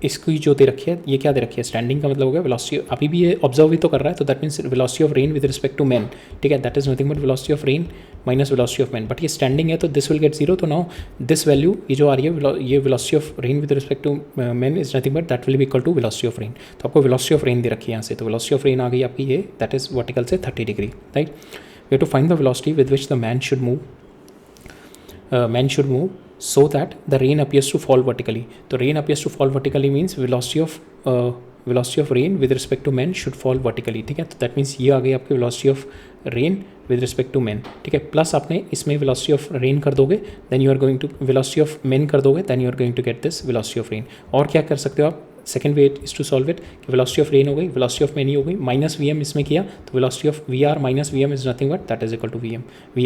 इसकी जो दे रखी है, ये क्या दे रखी है, स्टैंडिंग का मतलब हो गया वेलोसिटी, अभी भी ये ऑब्जर्व ही तो कर रहा है, तो that means velocity of rain with respect to man, ठीक है, that is nothing but velocity of rain minus velocity of man, but ये स्टैंडिंग है तो दिस विल गेट जीरो। तो नाउ दिस वैल्यू ये जो आ रही है, ये velocity of rain with respect to man is nothing but that will be equal to velocity of rain. तो आपको वेलोसिटी ऑफ रेन दे रखी है यहाँ से, तो वेलोसिटी ऑफ रेन आ गई आपकी ये, दैट इज वर्टिकल से 30 degree, right. We have to find the velocity with which the man should move, so that the rain appears to fall vertically. तो rain appears to fall vertically means velocity of rain with respect to man should fall vertically, ठीक है। तो that means ये आ गई आपकी velocity of rain with respect to man, ठीक है। प्लस आपने इसमें velocity of rain कर दोगे, then you are going to velocity of man कर दोगे, then you are going to get this velocity of rain। और क्या कर सकते हो आप, second way is to solve it, कि वेलोसिटी ऑफ रेन हो गई, वेलोसिटी ऑफ मैन ही हो गई, माइनस वी एम इसमें किया, तो velocity of V are minus V M is nothing but that is equal to V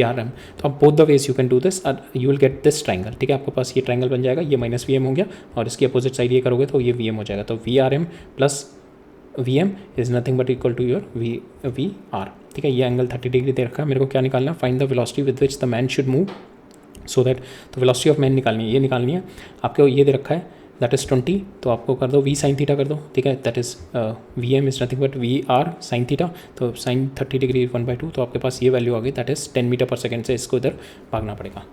R M. तो आप both the ways you can do this, you will get this triangle, ठीक है। आपके पास ये ट्राइंगल बन जाएगा, ये माइनस वी एम हो गया और इसकी अपोजिट साइड ये करोगे तो ये वी एम हो जाएगा, तो we R M plus V M is nothing but equal to your we R, ठीक है। ये एंगल 30 डिग्री दे रखा है, मेरे को क्या निकालना है, find the velocity with which the man should move so that, तो वेलोसिटी ऑफ मैन निकालनी है, ये निकालनी है आपको, ये दे रखा है दैट इज़ 20, तो आपको कर दो वी साइन थीटा कर दो, ठीक है, that is V M is nothing but V R sine theta, तो साइन 30 डिग्री 1/2, तो आपके पास ये वैल्यू आ गई, that is 10 metre per second से इसको इधर भागना पड़ेगा।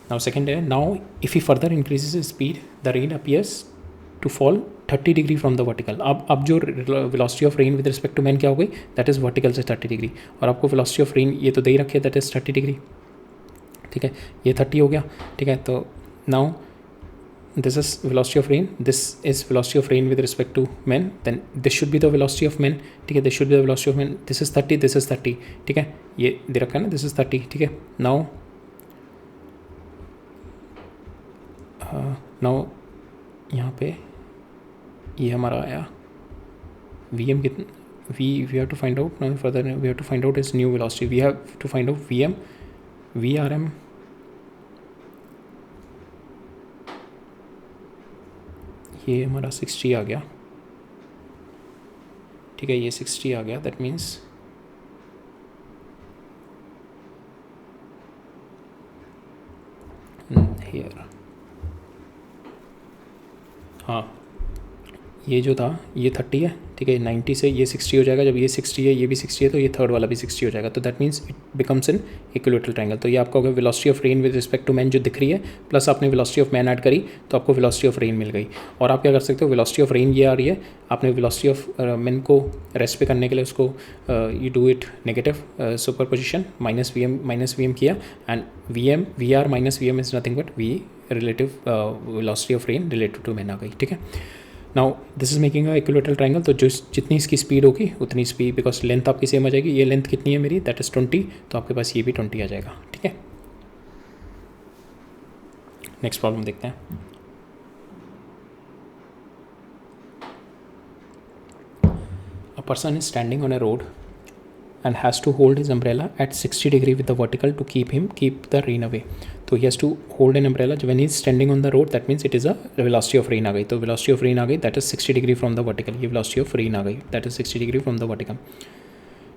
नाउ सेकेंड है, now if he further increases speed the rain appears to fall 30 degree from the vertical. अब जो velocity of rain with respect to man क्या हो गई, दैट इज़ वर्टिकल से 30 डिग्री, और आपको वेलोसिटी ऑफ रेन ये तो दे ही रखी है, दैट इज़ 30 डिग्री, ठीक है, ये 30 हो गया, ठीक है। तो now this is velocity of rain, this is velocity of rain with respect to man, then this should be the velocity of man, ठीक है, this should be the velocity of man, this is 30, this is 30, ठीक है, ये दे रखा है ना, this is 30, ठीक है। now यहाँ पे ये हमारा आया vm कितना, we have to find out, now further we have to find out its new velocity, we have to find out vm vrm, ये हमारा 60 आ गया, ठीक है, ये 60 आ गया, दैट मीन्स हियर, हाँ ये जो था ये 30 है, ठीक है, 90 से ये 60 हो जाएगा, जब ये 60 है ये भी 60 है तो ये थर्ड वाला भी 60 हो जाएगा, तो that means it becomes an equilateral triangle. तो ये आपका हो गया velocity of rain with respect to man जो दिख रही है, प्लस आपने वेलोसिटी ऑफ मैन ऐड करी तो आपको वेलोसिटी ऑफ रेन मिल गई। और आप क्या कर सकते हो, वेलोसिटी ऑफ रेन ये आ रही है, आपने वेलोसिटी ऑफ मैन को रेस्ट पे करने के लिए उसको you do it negative superposition, minus V M किया, and we are minus V M is nothing but V relative velocity of rain related to man आ गई, ठीक है। Now this is making a equilateral triangle, तो जो जितनी इसकी speed होगी उतनी स्पीड, बिकॉज लेंथ आपकी सेम आ जाएगी, ये लेंथ कितनी है मेरी, दैट इज़ 20, तो आपके पास ये भी 20 आ जाएगा, ठीक है। नेक्स्ट प्रॉब्लम देखते हैं। A person is standing on a road and has to hold his umbrella at 60 degree with the vertical to keep the rain away. तो he has to hold an umbrella when he is standing on the road, that means it is a velocity of rain आ गई, तो velocity of rain आ गई that is 60 degree from the vertical, ये velocity of rain आ गई that is 60 degree from the vertical.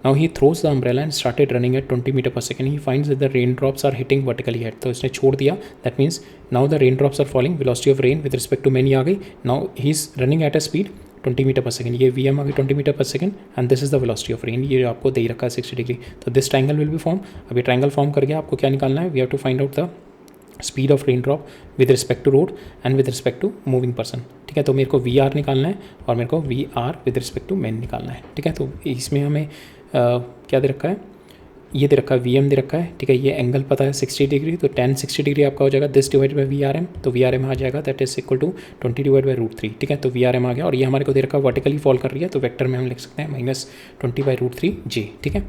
Now he throws the umbrella and started running at 20 meter per second. He finds that the raindrops are hitting vertically at, तो इसने छोड़ दिया, that means now the raindrops are falling, velocity of rain with respect to man आ गई. Now he is running at a speed 20 meter per second, ये V M आ गई 20 meter per second, and this is the velocity of rain, ये आपको दे ही रखा है 60 डिग्री, तो this triangle will be form. अभी ट्रायंगल फॉर्म कर गया, आपको क्या निकालना है, we have to find out the speed of rain drop with respect to road and with respect to moving person, ठीक है। तो मेरे को वी आर निकालना है और मेरे को V R with respect to man निकालना है, ठीक है। तो इसमें हमें क्या दे रखा है, ये दे रखा है वी एम दे रखा है, ठीक है। ये एंगल पता है 60 डिग्री, तो tan 60 डिग्री आपका हो जाएगा this divide by V R M, तो वी आर एम आ जाएगा that is equal to 20 divide by √3, ठीक है। तो वी आर एम आ गया, और ये हमारे को दे रखा है वर्टिकली फॉल कर रही है, तो वेक्टर में हम लिख सकते हैं -20 बाई √3 जे, ठीक है।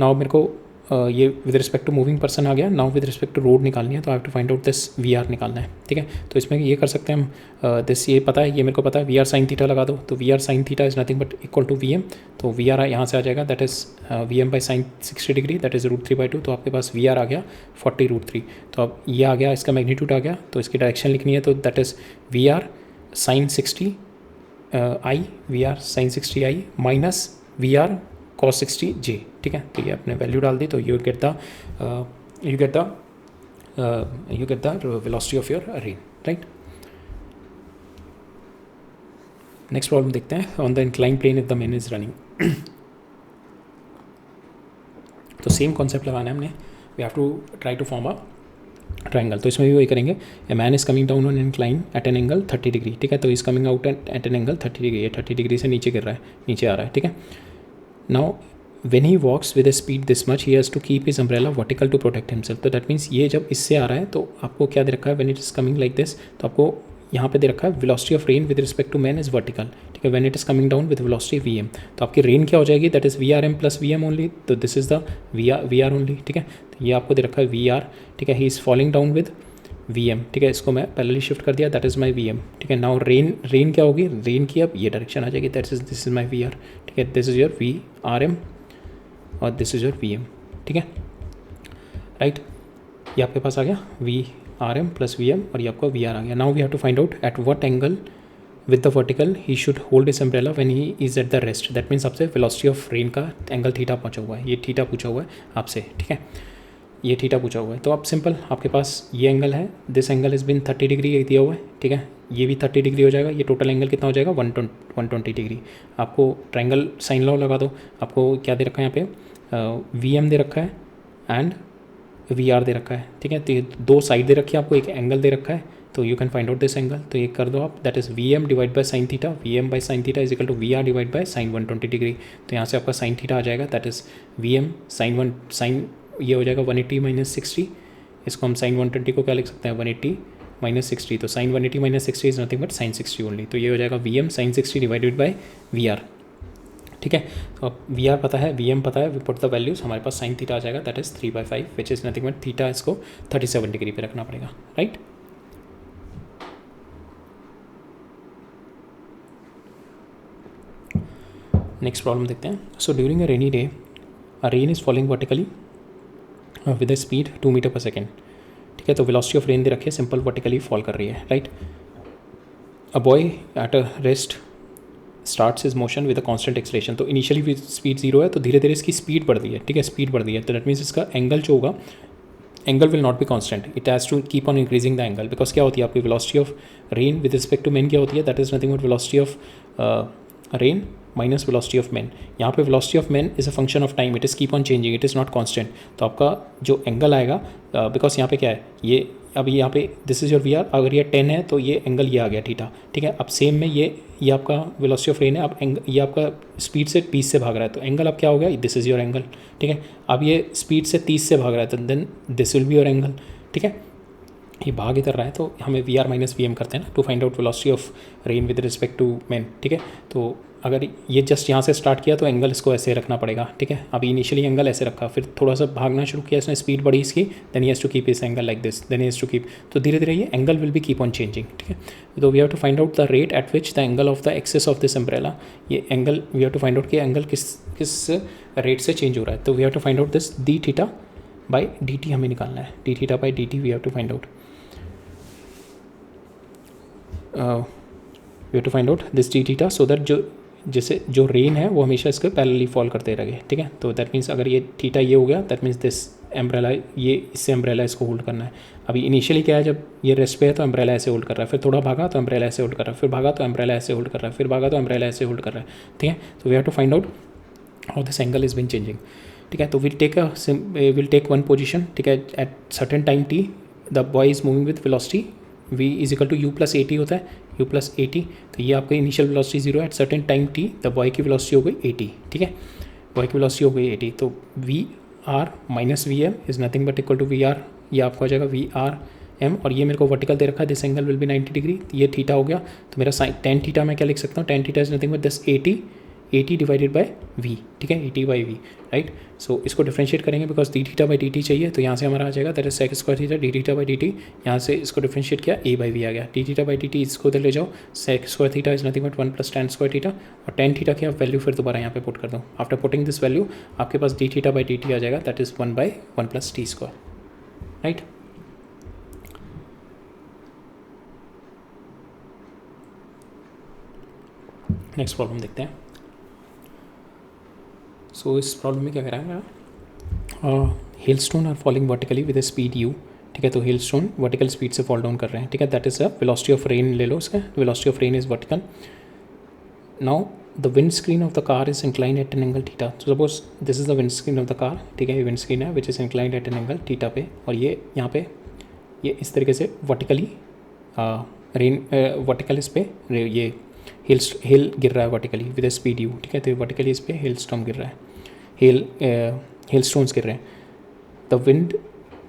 नाउ मेरे को ये with respect to moving person आ गया, now with respect to road निकालनी है, तो I have to find out this V R निकालना है, ठीक है। तो इसमें ये कर सकते हैं हम दिस, ये पता है, ये मेरे को पता है वी आर साइन थीटा लगा दो, तो we R sine theta is nothing but equal to V M, तो वी आर यहाँ से आ जाएगा that is V M by sine 60 degree that is √3/2, तो आपके पास वी आर आ गया 40√3, तो अब ये आ गया, इसका मैग्नीट्यूड आ गया, तो इसकी डायरेक्शन लिखनी है, तो that is V R sine 60 I, V R sine 60 I minus V R cos 60 j, ठीक है। तो ये अपने वैल्यू डाल दी, तो you get the velocity of your rain, right. Next problem देखते हैं, on the incline plane if the man is running, तो सेम कॉन्सेप्ट लगाना है हमने, we have to try to form a triangle, तो इसमें भी वही करेंगे, a man is coming down on incline at an angle 30 degree, ठीक है। तो is coming out at an angle 30 degree, ये 30 डिग्री से नीचे गिर रहा है, नीचे आ रहा है, ठीक है। Now when he walks with a speed this much he has to keep his umbrella vertical to protect himself, तो that means ये जब इससे आ रहा है, तो आपको क्या दे रखा है, when it is coming like this, तो आपको यहाँ पे दे रखा है velocity of rain with respect to man is vertical, ठीक है। when it is coming down with velocity vm, तो आपकी रेन क्या हो जाएगी, that is vrm plus vm only, तो this is the vr only, ठीक है। तो ये आपको दे रखा है vr, ठीक है, he is falling down with vm, ठीक है। इसको मैं पैरेलली शिफ्ट कर दिया, दैट इज़ माई vm, ठीक है। नाउ रेन क्या होगी, रेन की अब ये डायरेक्शन आ जाएगी, that is this is my vr, ठीक है। दिस इज योर vrm और दिस इज योर vm, ठीक है, राइट। ये आपके पास आ गया vrm प्लस vm, और ये आपका vr आ गया। Now we have to find out at what angle with the vertical he should hold his umbrella when he is at the rest, that means आपसे वेलोसिटी ऑफ रेन का angle theta पूछा हुआ है, ये theta पूछा हुआ है आपसे, ठीक है, ये थीटा पूछा हुआ है। तो अब सिंपल आपके पास ये एंगल है, this angle is been 30 degree दिया हुआ है, ठीक है। ये भी 30 डिग्री हो जाएगा, ये टोटल एंगल कितना हो जाएगा 120 डिग्री। आपको ट्रायंगल साइन लॉ लगा दो, आपको क्या दे रखा है यहाँ पे, वी एम दे रखा है एंड वी आर दे रखा है, ठीक है। तो ये दो साइड दे रखी है, आपको एक एंगल दे रखा है, तो you can find out this angle, तो ये कर दो आप, that is V M divide by sine theta, V M by sine theta is equal to V R divide by sine 120 degree, तो यहाँ से आपका साइन थीटा आ जाएगा, that is V M sine ये हो जाएगा 180 माइनस 60, इसको हम साइन 120 को क्या लिख सकते हैं 180 माइनस 60, तो sine 180 minus 60 is nothing but sine 60 only, तो ये हो जाएगा V M sine 60 divided by V R, ठीक है। तो अब वी आर पता है, वी एम पता है, वी पुट द वैल्यूज, हमारे पास साइन थीटा आ जाएगा that is 3/5 which is nothing but theta, इसको 37 डिग्री पे रखना पड़ेगा, राइट। नेक्स्ट प्रॉब्लम देखते हैं। So during a rainy day a rain is falling vertically with a speed 2 metre per second, ठीक है। तो वेलोसिटी ऑफ रेन दे रखी है, सिंपल वर्टिकली फॉल कर रही है, right. A boy at a rest starts is motion with a constant acceleration, तो initially speed 0 है, तो धीरे धीरे इसकी स्पीड बढ़ रही है, ठीक है, स्पीड बढ़ रही है, तो दैट मीन्स इसका एंगल जो होगा, angle will not be constant, it has to keep on increasing the angle, because क्या होती है आपकी velocity of rain with respect to man क्या होती है, that is nothing but velocity of rain minus velocity of man. यहाँ पे velocity of man is a function of time, it is keep on changing, it is not constant, तो आपका जो angle आएगा, because यहाँ पे क्या है, ये अभी यहाँ पे this is your we R, अगर ये 10 है तो ये एंगल ये आ गया थीटा, ठीक है। अब सेम में ये आपका वेलोसिटी ऑफ रेन है, अब ये आपका स्पीड से 20 से भाग रहा है, तो एंगल अब क्या हो गया, दिस इज योर एंगल, ठीक है। अब ये स्पीड से 30 से भाग रहा है, तो then this will be your angle, ठीक है। ये भाग इधर रहा है तो हमें V are minus V M करते हैं ना to find out velocity of rain with respect to man, ठीक है। तो अगर ये जस्ट यहाँ से स्टार्ट किया तो एंगल इसको ऐसे रखना पड़ेगा, ठीक है। अभी इनिशियली एंगल ऐसे रखा, फिर थोड़ा सा भागना शुरू किया, इसने स्पीड बढ़ी इसकी, then he has to keep इस angle like this, then he has to keep, तो धीरे धीरे ये angle will be keep on changing, ठीक है। तो we have to find out the rate at which the angle of the axis of this umbrella, ये angle we have to find out कि angle किस रेट से change हो रहा है। तो we have to find out this D theta by D T हमें निकालना है, D theta by D T we have to find out, we have to find out this D theta so that जैसे जो rain है वो हमेशा इसके parallelly fall करते रहे, ठीक है। तो दैट मीन्स अगर ये थीटा ये हो गया, दैट मीन्स दिस एम्ब्रेला, ये इससे एम्ब्रेला इसको होल्ड करना है। अभी इनिशियली क्या है, जब ये रेस्ट पे है तो एम्ब्रेला ऐसे होल्ड कर रहा है, फिर थोड़ा भागा तो एम्ब्रेला ऐसे होल्ड कर रहा है, फिर भागा तो एम्ब्रेला ऐसे होल्ड कर रहा है, फिर भागा तो एम्ब्रेला ऐसे होल्ड कर रहा है, ठीक है। तो we have to find out how this angle is been changing, ठीक है। तो विल टेक वन पोजिशन, ठीक है, at certain time T the boy is moving with velocity v is equal to U plus A T होता है, U plus A T. तो ये आपका इनिशियल वेलोसिटी जीरो है, at certain time T the boy की velocity हो गई A T, ठीक है, बॉय की वेलोसिटी हो गई ए टी। तो we are minus V M is nothing but equal to V R, ये आपका हो जाएगा वी आर एम, और ये मेरे को वर्टिकल दे रखा है, this angle will be 90 degree, ये थीटा हो गया। तो मेरा साइन टेन थीटा मैं क्या लिख सकता हूँ, tan theta is nothing but this A T divided by V, ठीक है, A T by V, right. So इसको डिफ्रेंशिएट करेंगे because D theta by D T चाहिए, तो यहाँ से हमारा आ जाएगा that is sec square theta D theta by D T, यहाँ से इसको डिफ्रेंशिएट किया ए बाई वी आ गया, D theta by D T इसको इधर ले जाओ, sec square theta is nothing but one plus tan square theta, और टेन थीटा की आप वैल्यू फिर दोबारा यहाँ पे पुट कर दो। आफ्टर पुटिंग दिस वैल्यू आपके पास D theta by D T आ जाएगा, that is one by one plus T square, right. Next problem देखते हैं। सो इस प्रॉब्लम में क्या कह रहा है, hailstone are falling vertically with speed U, ठीक है। तो हेल स्टोन वर्टिकल स्पीड से फॉल डाउन कर रहे हैं, ठीक है, that is a velocity of rain ले लो उसका, velocity of rain is vertical. Now the wind screen of the car is incline at an angle theta, तो suppose this is the wind screen of the car, ठीक है, ये windscreen है विच is incline at an angle theta पे, और ये यहाँ पे ये इस तरीके से वर्टिकली रेन वर्टिकल इस पे ये हिल गिर रहा है वर्टिकली विद स्पीड यू, ठीक है। तो वर्टिकली इस पे हेल स्टॉर्म गिर रहा है, हेल स्टोन्स गिर रहे हैं। द विंड,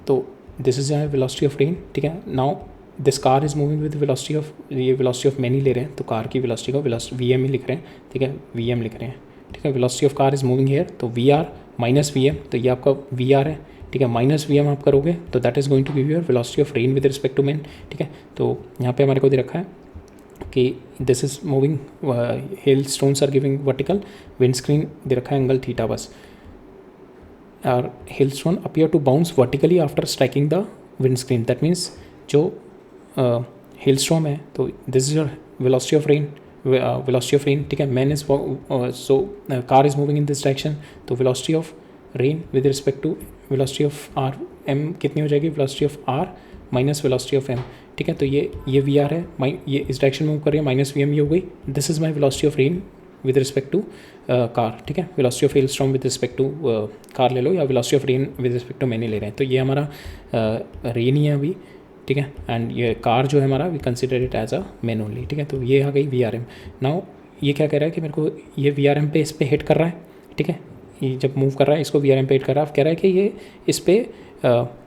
तो this is velocity of rain, ठीक है। Now this car is moving with velocity of, ये वेलोसिटी ऑफ मैन ही ले रहे हैं, तो कार की वेलोसिटी को वी एम ही लिख रहे हैं, ठीक है, वी एम लिख रहे हैं, ठीक है। Velocity of car is moving here, तो we are minus V M, तो ये आपका वी आर है, ठीक है, माइनस वी एम आप करोगे तो that is going to give your velocity of rain with respect to man, ठीक है। तो यहाँ पे हमारे को दे रखा है कि this is moving, hail stones are giving vertical, wind screen दे रखा है एंगल थीटा बस, और hail stone appear to bounce vertically after striking the wind screen, that means जो हेल स्टॉर्म है तो this is your velocity of rain, velocity of rain, ठीक है। Man is so car is moving in this direction, तो velocity of rain with respect to velocity of R M कितनी हो जाएगी, velocity of R minus velocity of M, ठीक है। तो ये वी आर है, ये इस डायरेक्शन में मूव कर रही है, माइनस वी एम ये हो गई, this is my velocity of rain with respect to car, ठीक है। Velocity of hail storm with respect to car ले लो, या velocity of rain with respect to man ले रहे हैं, तो ये हमारा रेन ही है अभी, ठीक है। एंड ये कार जो है हमारा we consider it as a man only, ठीक है। तो ये आ गई वी आर एम। नाउ ये क्या कह रहा है कि मेरे को ये वी आर एम पे इस पर हिट कर रहा है, ठीक है, ये जब मूव कर रहा है इसको वी आर एम पे हिट कर रहा है, अब कह रहा है कि ये इस पर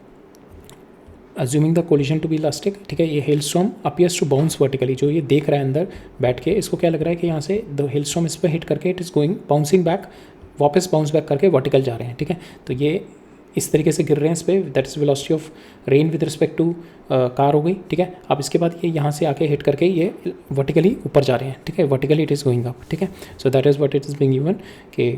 assuming the collision to be elastic, ठीक है, ये hail storm appears to bounce vertically, जो ये देख रहा है अंदर बैठ के, इसको क्या लग रहा है कि यहाँ से द हेल स्टॉर्म इस पर हिट करके it is going bouncing back, वापस बाउंस बैक करके वर्टिकल जा रहे हैं, ठीक है। तो ये इस तरीके से गिर रहे हैं इस पर, that is velocity of rain with respect to car हो गई, ठीक है। अब इसके बाद ये यहाँ से आके हिट करके ये वर्टिकली ऊपर जा रहे हैं, ठीक है, vertically it is going up, ठीक है। So that is what it is being given कि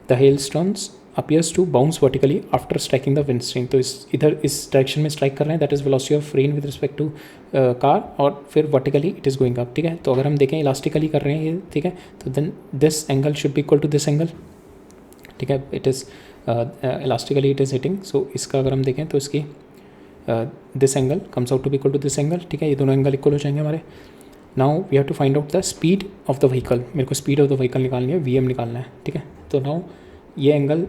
the hail storms appears to bounce vertically after striking the wind stream, तो इधर इस डायरेक्शन में स्ट्राइक कर रहे हैं, that is velocity of rain with respect to car, और फिर vertically it is going up, ठीक है। तो अगर हम देखें इलास्टिकली कर रहे हैं ये, ठीक है, तो then this angle should be equal to this angle, ठीक है, it is elastically it is hitting. So इसका अगर हम देखें तो इसकी this angle comes out to be equal to this angle, ठीक है, ये दोनों एंगल इक्वल हो जाएंगे हमारे। Now we have to find out the speed of the vehicle, मेरे को स्पीड ऑफ द व्हीकल निकालनी है, वी एम निकालना है, ठीक है। तो नाउ ये angle,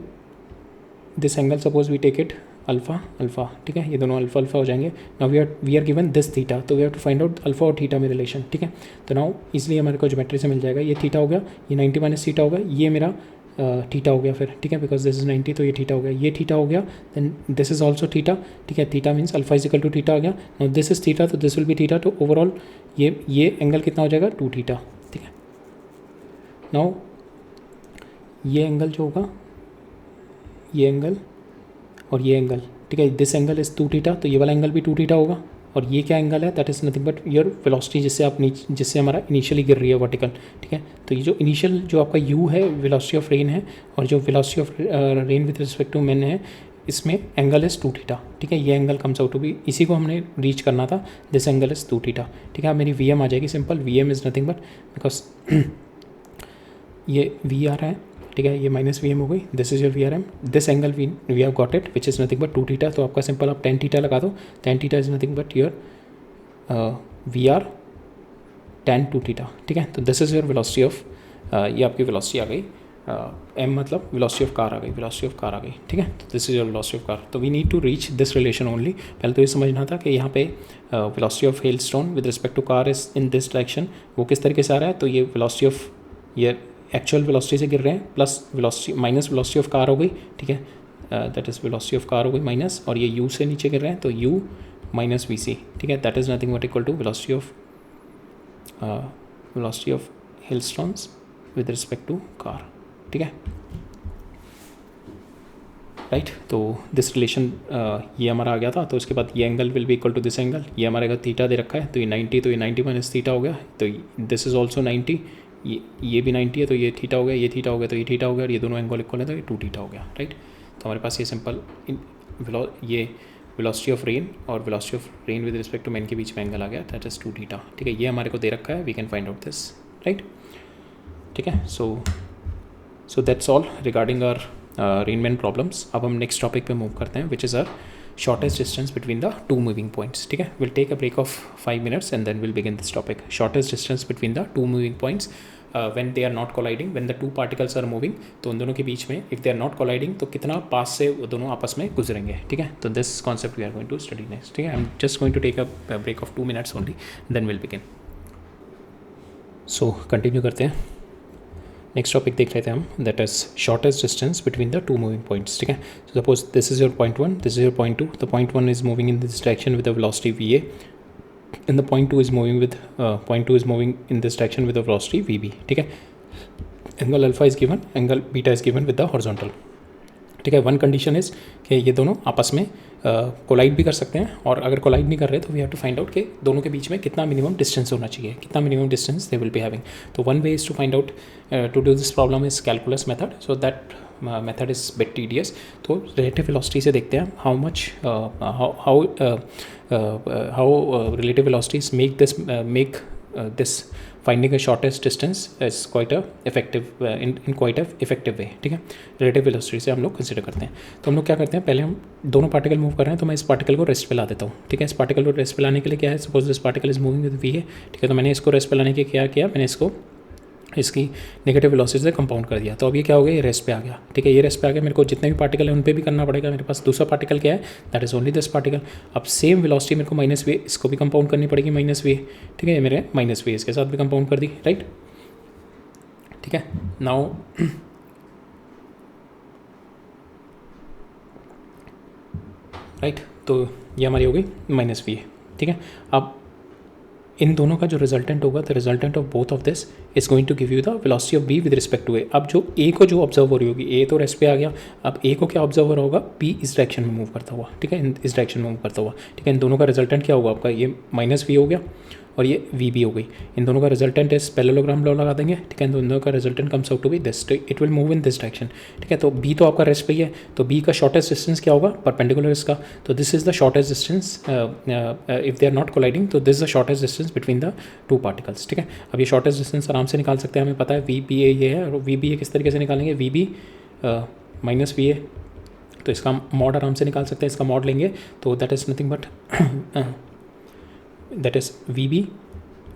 this angle suppose we take it alpha alpha, ठीक है, ये दोनों अल्फा अल्फा हो जाएंगे। Now we are given this theta, तो we have to find out alpha और थीटा में रिलेशन, ठीक है। तो नाउ इसलिए हमारे को ज्योमेट्री से मिल जाएगा, ये थीटा हो गया, ये 90 माइनस थीटा होगा, ये मेरा थीटा हो गया फिर, ठीक है, बिकॉज दिस इज 90 तो ये थीटा हो गया, ये थीटा हो गया, then this is also theta, ठीक है, theta means alpha is equal to theta आ गया, नाउ दिस इज थीटा तो दिस विल बी थीटा, तो ओवरऑल ये एंगल कितना हो जाएगा 2 थीटा, ठीक है। नाउ ये एंगल जो होगा, ये एंगल और ये एंगल, ठीक है, दिस एंगल इज 2 थीटा, तो ये वाला एंगल भी 2 थीटा होगा, और ये क्या एंगल है, that is nothing but your velocity जिससे हमारा इनिशियली गिर रही है वर्टिकल, ठीक है। तो ये जो इनिशियल जो आपका यू है वेलोसिटी ऑफ रेन है, और जो velocity of rain with respect to man है, इसमें एंगल इज़ 2 थीटा, ठीक है, ये angle comes out to be, इसी को हमने रीच करना था, दिस एंगल इज़ 2 थीटा, ठीक है। अब मेरी वी एम आ जाएगी simple, V M is nothing but because ये वी आ रहा है, ठीक है, ये माइनस वी एम हो गई, this is your we R M, this angle we have got it which is nothing but 2 theta, तो आपका सिंपल आप 10 थीटा लगा दो, 10 theta is nothing but your we R tan 2 theta, ठीक है। तो this is your velocity of, ये आपकी वेलोसिटी आ गई, एम मतलब वेलोसिटी ऑफ कार आ गई, वेलोसिटी ऑफ कार आ गई, ठीक है। तो this is your velocity of car, तो we need to reach this relation only. पहले तो ये समझना था कि यहाँ पे velocity of hailstone with respect to car is in this direction, वो किस तरीके से आ रहा है, तो ये वेलोसिटी ऑफ ये एक्चुअल वेलोसिटी से गिर रहे हैं, plus velocity minus velocity of car हो गई, ठीक है, that is velocity of car हो गई माइनस, और ये यू से नीचे गिर रहे हैं, तो यू माइनस वी सी, ठीक है, that is nothing but equal to velocity of hailstones with respect to car, ठीक है, राइट। तो दिस रिलेशन ये हमारा आ गया था, तो उसके बाद ये angle will be equal to this angle, ये हमारे का थीटा दे रखा है, तो ये 90, तो ये 90 माइनस थीटा हो गया, तो दिस इज ऑल्सो 90, ये भी 90 है, तो ये थीटा हो गया, ये थीटा हो गया, तो ये थीटा हो गया, और ये दोनों एंगल इक्वल है, तो ये 2 थीटा हो गया, राइट। तो हमारे पास ये सिंपल ये वेलोसिटी ऑफ रेन और velocity of rain with respect to man के बीच में एंगल आ गया, दैट इज 2 थीटा, ठीक है, ये हमारे को दे रखा है, we can find out this, right, ठीक है। So that's all regarding our rain man problems. अब हम नेक्स्ट टॉपिक पे मूव करते हैं, which is our shortest distance between the two moving points, ठीक है। Will take a break of 5 minutes and then will begin this topic, shortest distance between the two moving points when they are not colliding, when the two particles are moving, तो उन दोनों के बीच में if they are not colliding तो कितना पास से वो दोनों आपस में गुजरेंगे, ठीक है। तो this concept we are going to study next, ठीक है। I am just going to take a break of 2 minutes only, then will begin. So continue करते हैं, नेक्स्ट टॉपिक देख रहे थे हम, that is shortest distance between the two moving points, ठीक है। So suppose this is your point 1, this is your point 2, the point 1 is moving in this direction with the velocity VA, and the point 2 is moving in this direction with the velocity VB, ठीक है। Angle alpha is given, angle beta is given with the horizontal, ठीक है। One condition is कि ये दोनों आपस में collide भी कर सकते हैं, और अगर कोलाइड नहीं कर रहे तो we have to find out कि दोनों के बीच में कितना मिनिमम डिस्टेंस होना चाहिए, कितना minimum distance they will be having. तो one way is to find out to do this problem is calculus method, so that method is bit tedious. तो रिलेटिव वेलोसिटी से देखते हैं how relative velocities make this finding a shortest distance is quite a effective in quite a effective way, ठीक है। Relative velocity से हम लोग consider करते हैं, तो हम लोग क्या करते हैं, पहले हम दोनों पार्टिकल मूव कर रहे हैं, तो मैं इस पार्टिकल को रेस्ट पे ला देता हूँ, ठीक है। इस पार्टिकल को रेस्ट पे लाने के लिए क्या है, suppose this particle is moving with VA, ठीक है, तो मैंने इसको रेस्ट पे लाने के क्या किया, मैंने इसको इसकी नेगेटिव वेलोसिटी से कंपाउंड कर दिया, तो अब ये क्या हो गया, ये रेस्ट पे आ गया, ठीक है, ये रेस्ट पे आ गया। मेरे को जितने भी पार्टिकल है उन पे भी करना पड़ेगा, मेरे पास दूसरा पार्टिकल क्या है, that is only this particle. अब सेम वेलोसिटी मेरे को माइनस वे, इसको भी कंपाउंड करनी पड़ेगी माइनस वे, ठीक है, मेरे माइनस वे इसके साथ भी कंपाउंड कर दी, राइट, ठीक है। नाउ राइट, तो ये हमारी हो गई माइनस वी, ठीक है। अब इन दोनों का जो रिजल्टेंट होगा, the resultant of both of this is going to give you the velocity of B with respect to A. अब जो ए को जो ऑब्जर्व हो रही होगी, ए तो रेस्ट पे आ गया, अब ए को क्या ऑब्जर्व हो रहा होगा, बी इस डायरेक्शन में मूव करता हुआ, ठीक है, इस डायरेक्शन में मूव करता हुआ, ठीक है। इन दोनों का रिजल्टेंट क्या होगा आपका, ये माइनस वी हो गया और ये वी बी हो गई। इन दोनों का रिजल्टेंट इस पैरेललोग्राम लॉ लगा देंगे, ठीक है, तो इन दोनों का resultant comes out to be this, it will move in this direction, ठीक है। तो बी तो आपका रेस्ट पे ही है, तो बी का शॉर्टेस्ट डिस्टेंस क्या होगा, परपेंडिकुलर इसका, तो this is the shortest distance if they are not colliding, तो this is the shortest distance between the two particles, ठीक है। अब ये शॉर्टेस्ट डिस्टेंस आराम से निकाल सकते हैं, हमें पता है वी बी ए ये है, और वी बी ए किस तरीके से निकालेंगे, V B minus V A, तो इसका मॉड आराम से निकाल सकते हैं, इसका मॉड लेंगे तो that is nothing but that is V B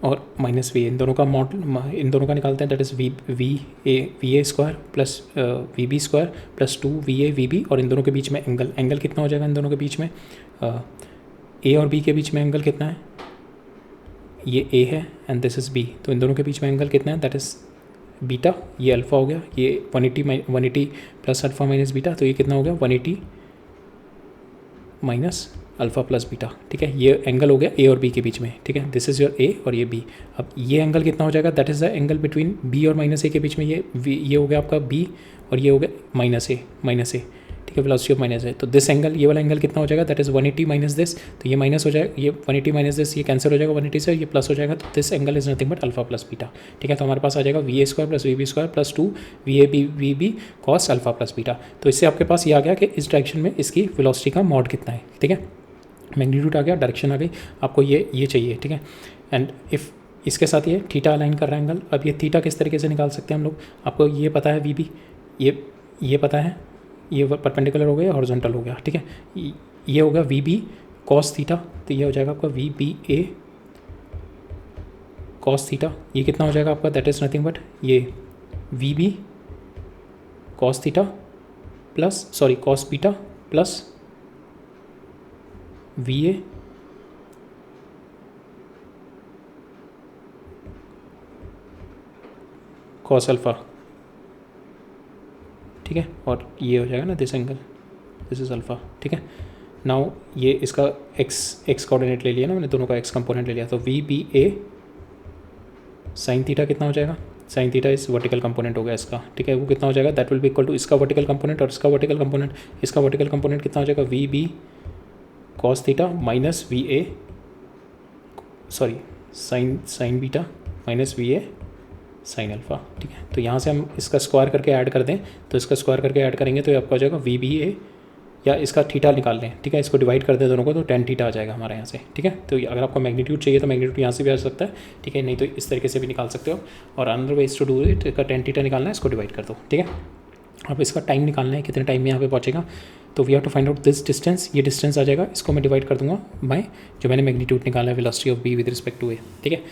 और माइनस वी, इन दोनों का मॉड, इन दोनों का निकालते हैं, that is V A square plus V B square plus 2 V A V B, और इन दोनों के बीच में एंगल कितना हो जाएगा, इन दोनों के बीच में ए और बी के बीच में एंगल कितना है, ये ए है एंड दिस इज़ बी, तो इन दोनों के बीच में एंगल कितना है, दैट इज़ बीटा, ये अल्फ़ा हो गया, ये 180 प्लस अल्फ़ा माइनस बीटा, तो ये कितना हो गया 180 माइनस अल्फ़ा प्लस बीटा, ठीक है। ये एंगल हो गया ए और बी के बीच में, ठीक है। दिस इज़ योर ए और ये बी। अब ये एंगल कितना हो जाएगा, that is the angle between B और माइनस ए के बीच में। ये हो गया आपका बी और ये हो गया माइनस ए, ठीक है, वेलोसिटी ऑफ माइनस है। तो दिस एंगल, ये वाला एंगल कितना हो जाएगा, दैट इज़ 180 माइनस दिस, तो ये माइनस हो जाएगा, ये 180 माइनस दिस, ये कैंसिल हो जाएगा 180 से, ये प्लस हो जाएगा, तो this angle is nothing but alpha plus beta, ठीक है। तो हमारे पास आ जाएगा V A square plus V B square plus 2 V B cos alpha plus beta. तो इससे आपके पास ये आ गया कि इस डायरेक्शन में इसकी वेलोसिटी का मॉड कितना है, ठीक है। मैग्नीट्यूड आ गया, डायरेक्शन आ गई, आपको ये चाहिए, ठीक है। एंड इफ़ इसके साथ ये थीटा अलाइन कर रहा है एंगल, अब ये थीटा किस तरीके से निकाल सकते हैं हम लोग, आपको ये पता है वी बी, ये पता है, ये परपेंडिकुलर हो गया, हॉरिजॉन्टल हो गया, ठीक है। ये हो गया वी बी कॉस थीटा, तो ये हो जाएगा आपका we B A cos theta. ये कितना हो जाएगा आपका, दैट इज़ नथिंग बट ये we B cos theta plus cos beta plus V A cos alpha, ठीक है। और ये हो जाएगा ना this angle, this is alpha, ठीक है। नाउ ये इसका एक्स कोऑर्डिनेट ले लिया ना मैंने, दोनों का एक्स कंपोनेंट ले लिया, तो we B A sine theta कितना हो जाएगा, साइन थीटा इस वर्टिकल कंपोनेंट हो गया इसका, ठीक है। वो कितना हो जाएगा, that will be equal to इसका वर्टिकल कंपोनेंट और इसका वर्टिकल कंपोनेंट, इसका वर्टिकल कंपोनेंट कितना हो जाएगा, we B cos theta minus V A sine beta minus V A sine alpha, ठीक है। तो यहाँ से हम इसका स्क्वायर करके ऐड कर दें, तो इसका स्क्वायर करके ऐड करेंगे तो ये आपका हो जाएगा वी बी ए, या इसका थीटा निकाल लें, ठीक है, इसको डिवाइड कर दें दोनों को, तो tan थीटा आ जाएगा हमारा यहाँ से, ठीक है। तो अगर आपको मैग्नीट्यूड चाहिए तो मैग्नीट्यूड यहाँ से भी आ सकता है, ठीक है, नहीं तो इस तरीके से भी निकाल सकते हो। और another ways to do it, का tan थीटा निकालना है, इसको डिवाइड कर दो, ठीक है। अब इसका टाइम निकालना है, कितने टाइम में यहाँ पे पहुँचेगा, तो we have to find out this distance, ये डिस्टेंस आ जाएगा, इसको मैं डिवाइड कर दूंगा बाय जो मैंने मैग्नीट्यूड निकाला है velocity of B with respect to A, ठीक है।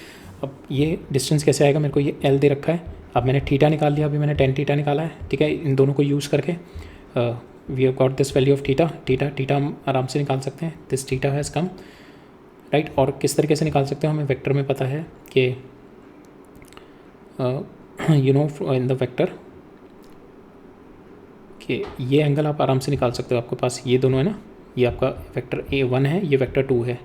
अब ये डिस्टेंस कैसे आएगा, मेरे को ये एल दे रखा है, अब मैंने थीटा निकाल लिया, अभी मैंने tan थीटा निकाला है, ठीक है। इन दोनों को यूज़ करके we have got this value of theta हम आराम से निकाल सकते हैं, this theta has come, right. और किस तरीके से निकाल सकते हो, हमें वेक्टर में पता है कि you know in the vector कि ये एंगल आप आराम से निकाल सकते हो, आपके पास ये दोनों है ना, ये आपका वेक्टर A1 है, ये वेक्टर 2 है,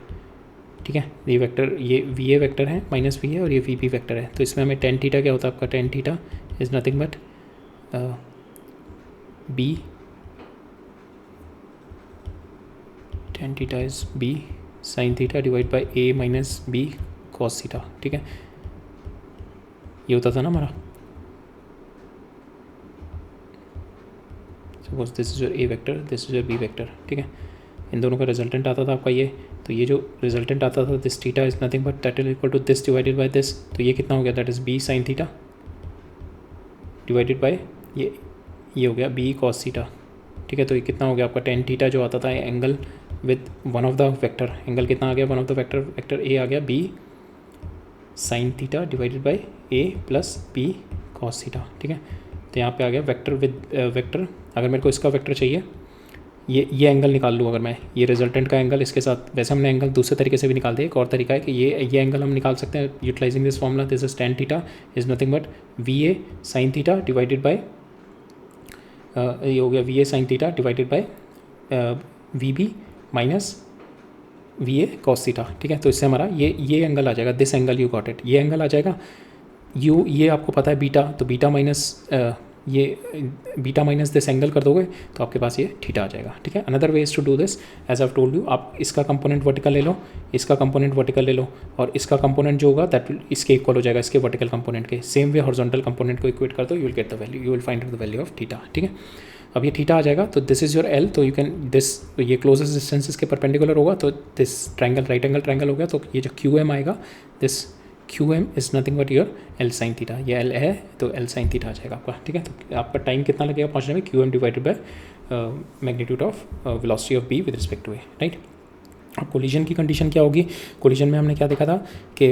ठीक है। ये वेक्टर, ये वी ए वेक्टर है माइनस वी ए, और ये वी बी वेक्टर है। तो इसमें हमें tan थीटा क्या होता है आपका, tan theta is nothing but B, tan theta is B sine theta divide by A minus B cos theta, ठीक है। ये होता था ना हमारा, suppose this is your A vector, this is your B vector, ठीक है। इन दोनों का रिजल्टेंट आता था आपका ये, तो ये जो रिजल्टेंट आता था this theta is nothing but that is equal to this divided by this, तो ये कितना हो गया, that is B sine theta divided by ये हो गया बी कॉस थीटा, ठीक है। तो ये कितना हो गया आपका tan थीटा जो आता था angle with one of the vector, angle कितना आ गया, one of the vector A आ गया B sine theta divided by A plus B cos theta, ठीक है। तो यहाँ पे आ गया वेक्टर विद वेक्टर, अगर मेरे को इसका वेक्टर चाहिए, ये एंगल निकाल लूँ अगर मैं, ये रिजल्टेंट का एंगल इसके साथ, वैसे हमने एंगल दूसरे तरीके से भी निकाल दिया, एक और तरीका है कि ये एंगल हम निकाल सकते हैं utilising this formula, this is tan theta is nothing but V A sine theta divided by ये हो गया V A sine theta divided by V B minus V A cos theta, ठीक है। तो इससे हमारा ये एंगल आ जाएगा, this angle you got it, ये एंगल आ जाएगा, ये आपको पता है बीटा, तो बीटा माइनस ये बीटा माइनस दिस एंगल कर दोगे तो आपके पास ये थीटा आ जाएगा, ठीक है। Another way is to do this, as I told you, आप इसका कंपोनेंट वर्टिकल ले लो, इसका कंपोनेंट वर्टिकल ले लो, और इसका कंपोनेंट जो होगा दैट इसके इक्वल हो जाएगा, इसके वर्टिकल कंपोनेंट के। सेम वे हॉरिजॉन्टल कंपोनेंट को इक्वेट कर दो, you will get the value, you will find the value of theta, ठीक है। अब ये थीटा आ जाएगा, तो दिस इज़ योर एल, तो यू कैन दिस, ये क्लोजेस्ट डिस्टेंस इसके परपेंडिकुलर होगा, तो this triangle right angle triangle हो गया, तो ये जो क्यू एम आएगा, this Q M is nothing but your L sine theta, ये एल है तो एल साइन थीटा आ जाएगा आपका, ठीक है। तो आपका टाइम कितना लगेगा पहुंचने में, Q M divided by magnitude of velocity of B with respect to A, right. अब कोलिजन की कंडीशन क्या होगी, कोलिजन में हमने क्या देखा था कि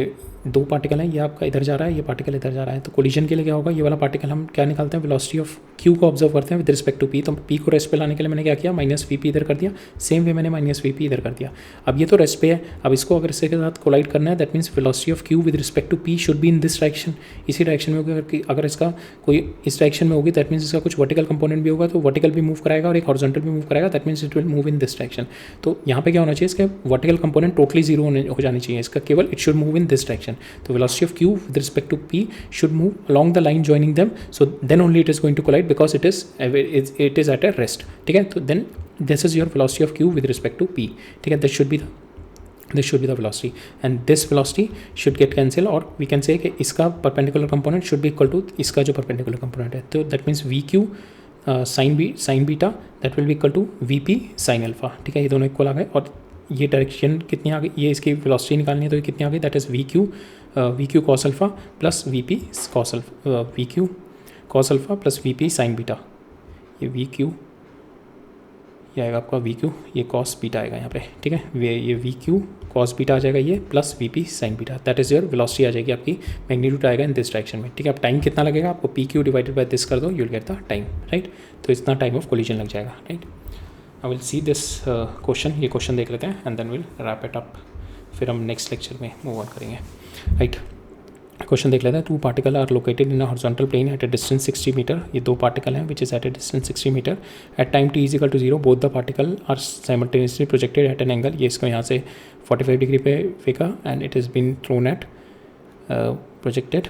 दो पार्टिकल हैं, ये आपका इधर जा रहा है, ये पार्टिकल इधर जा रहा है, तो कोलिजन के लिए क्या होगा, ये वाला पार्टिकल हम क्या निकालते हैं, वेलोसिटी ऑफ क्यू को ऑब्जर्व करते हैं विद रिस्पेक्ट टू पी। तो पी को रेस्ट पे लाने के लिए मैंने क्या किया, माइनस वी पी इधर कर दिया, सेम वे मैंने माइनस वी पी इधर कर दिया। अब ये तो रेस्ट पे है, अब इसको अगर इसके साथ कोलाइड करना है, that means velocity of Q with respect to P should be in this direction, इसी डायरेक्शन में होगी। अगर इसका कोई इस डायरेक्शन में होगी, दैट मीन्स इसका कुछ वर्टिकल कंपोनेंट भी होगा, तो वर्टिकल भी मूव कराएगा और एक हॉरिजॉन्टल भी मूव कराएगा, that means it will move in this direction. तो यहाँ पे क्या होना चाहिए, इसका वर्टिकल कंपोनेंट टोटली जीरो हो जानी चाहिए, इसका केवल it should move in this direction. तो velocity of Q with respect to P should move along the line joining them, so then only it is going to collide because it is at a rest, ठीक है। तो then this is your velocity of q with respect to p, ठीक है। this should be the velocity and this velocity should get cancelled, और we can say कि इसका perpendicular component should be equal to इसका जो perpendicular component है, तो that means vq sin beta that will be equal to vp sin alpha, ठीक है। ये दोनों इक्वल आ गए, और ये डायरेक्शन कितनी आ गई, ये इसकी वेलोसिटी निकालनी है, तो ये कितनी आ गई, that is V Q cos alpha plus V P cos alpha, V Q cos alpha plus V P sine beta. ये वी क्यू, ये आएगा आपका वी क्यू, ये कॉस बीटा आएगा यहाँ पे, ठीक है। ये वी क्यू कॉस बीटा आ जाएगा ये, plus V P sine beta, that is your velocity आ जाएगी आपकी, मैग्नीट्यूड आएगा इन दिस डायरेक्शन में, ठीक है। अब टाइम कितना लगेगा, आपको P Q divided by this कर दो, you will get the time, right. तो इतना टाइम ऑफ कोलिजन लग जाएगा, right. I will see this question, ये क्वेश्चन देख लेते हैं and then will wrap it up, फिर हम नेक्स्ट लेक्चर में मूव ऑन करेंगे, राइट। क्वेश्चन देख लेते हैं। 2 particle are located in a horizontal plane at a distance 60 metre. ये 2 पार्टिकल हैं which is at a distance 60 metre. At time t is equal to 0 both the particle are simultaneously projected at an angle. ये इसको यहाँ से 45 degree पे फेंका and it is been thrown at projected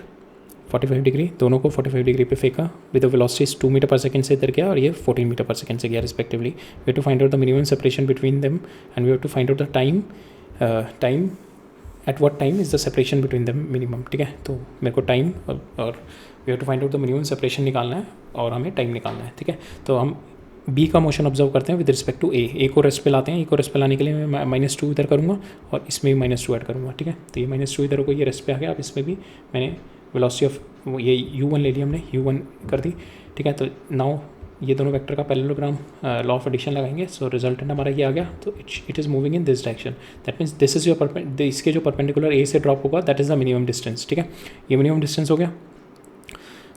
45 degree, दोनों को 45 degree पे फेंका with velocity 2 metre per second से इधर गया और ये 14 मीटर पर सेकंड से गया respectively. We have to find out the minimum separation between them and we have to find out the time at what time is the separation between them minimum, ठीक है। तो मेरे को time और we have to find out the minimum separation निकालना है और हमें टाइम निकालना है, ठीक है। तो हम बी का मोशन ऑब्जर्व करते हैं विद रिस्पेक्ट टू ए को रेस्ट पे लाते हैं। ए को रेस्ट पे लाने के लिए मैं -2 इधर करूँगा और इसमें भी -2 ऐड करूँगा, ठीक है। तो ये -2 इधर को ये रेस्ट पे आ गया। अब इसमें भी मैंने वेलोसिटी ऑफ ये u1 ले लिया हमने, u1 कर दी, ठीक है। तो नाउ ये दोनों वेक्टर का पैरेललोग्राम लॉ ऑफ एडिशन लगाएंगे, सो रिजल्टेंट हमारा ये आ गया। तो it is moving in this direction, that means this is your इसके जो परपेंडिकुलर ए से ड्रॉप होगा that is the minimum distance, ठीक है। ये मिनिमम डिस्टेंस हो गया।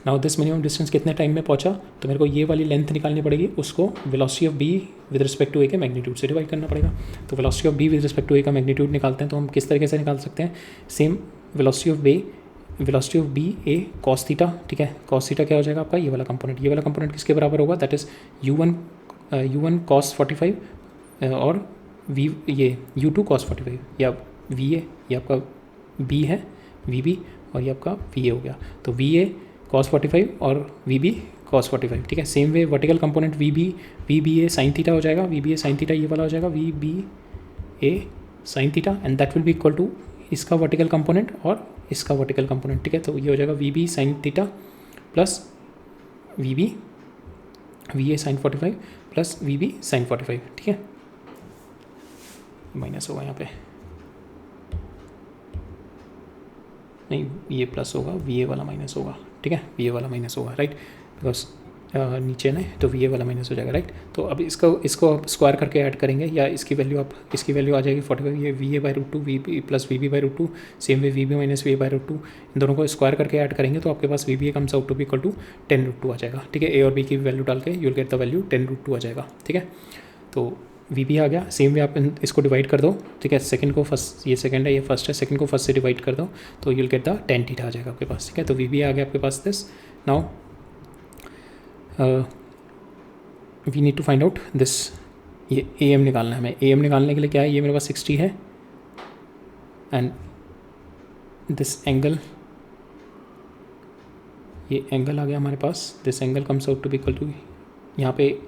नाउ दिस मिनिमम डिस्टेंस कितने टाइम में पहुंचा, तो मेरे को ये वाली लेंथ निकालनी पड़ेगी, उसको velocity of B with respect to A के मैग्नीट्यूड से डिवाइड करना पड़ेगा। तो velocity of B with respect to A का मैग्नीट्यूड निकालते हैं, तो हम किस तरीके से निकाल सकते हैं, same velocity of B A cos theta, ठीक है। कॉस थीटा क्या हो जाएगा आपका, ये वाला कंपोनेंट किसके बराबर होगा, दैट इज़ u1 कॉस 45 और ये u2 कॉस 45, या वी ए, ये आपका बी है वी बी और ये आपका वी ए हो गया। तो वी ए कॉस 45 और वी बी कॉस 45, ठीक है। Same way vertical component V B A sine theta हो जाएगा, we B A sine theta ये वाला हो जाएगा, we B A sine theta and that will be equal to इसका वर्टिकल कंपोनेंट और इसका वर्टिकल कंपोनेंट, ठीक है। तो ये हो जाएगा we B sine theta plus V A sine 45 plus V B sine 45, ठीक है। माइनस होगा यहाँ पे, नहीं ये प्लस होगा, वी ए वाला माइनस होगा, ठीक है। वी ए वाला माइनस होगा, राइट, बिकॉज नीचे ना, तो वी ए वाला माइनस हो जाएगा, राइट। तो अब इसको आप स्क्वायर करके ऐड करेंगे, या इसकी वैल्यू आ जाएगी 45, ये V A by root 2 V B plus V B by root 2, same way V B minus V A by root 2, इन दोनों को स्क्वायर करके ऐड करेंगे तो आपके पास V B A comes out to be equal to 10 root 2 आ जाएगा, ठीक है। ए और बी की वैल्यू डाल के you will get the value 10 root 2 आ जाएगा, ठीक है। तो वी बी आ गया। सेम वे आप इसको डिवाइड कर दो, ठीक है। सेकंड को फर्स्ट, ये सेकंड है ये फर्स्ट है, सेकंड को फर्स्ट से डिवाइड कर दो तो you will get the tan theta आ जाएगा आपके पास, ठीक है। तो वी बी आ गया आपके पास this. Now we need to find out this, ये ए एम निकालना है हमें। ए एम निकालने के लिए क्या है, ये मेरे पास 60 है एंड दिस एंगल, ये एंगल आ गया हमारे पास, this angle comes out to be equal to, यहाँ पे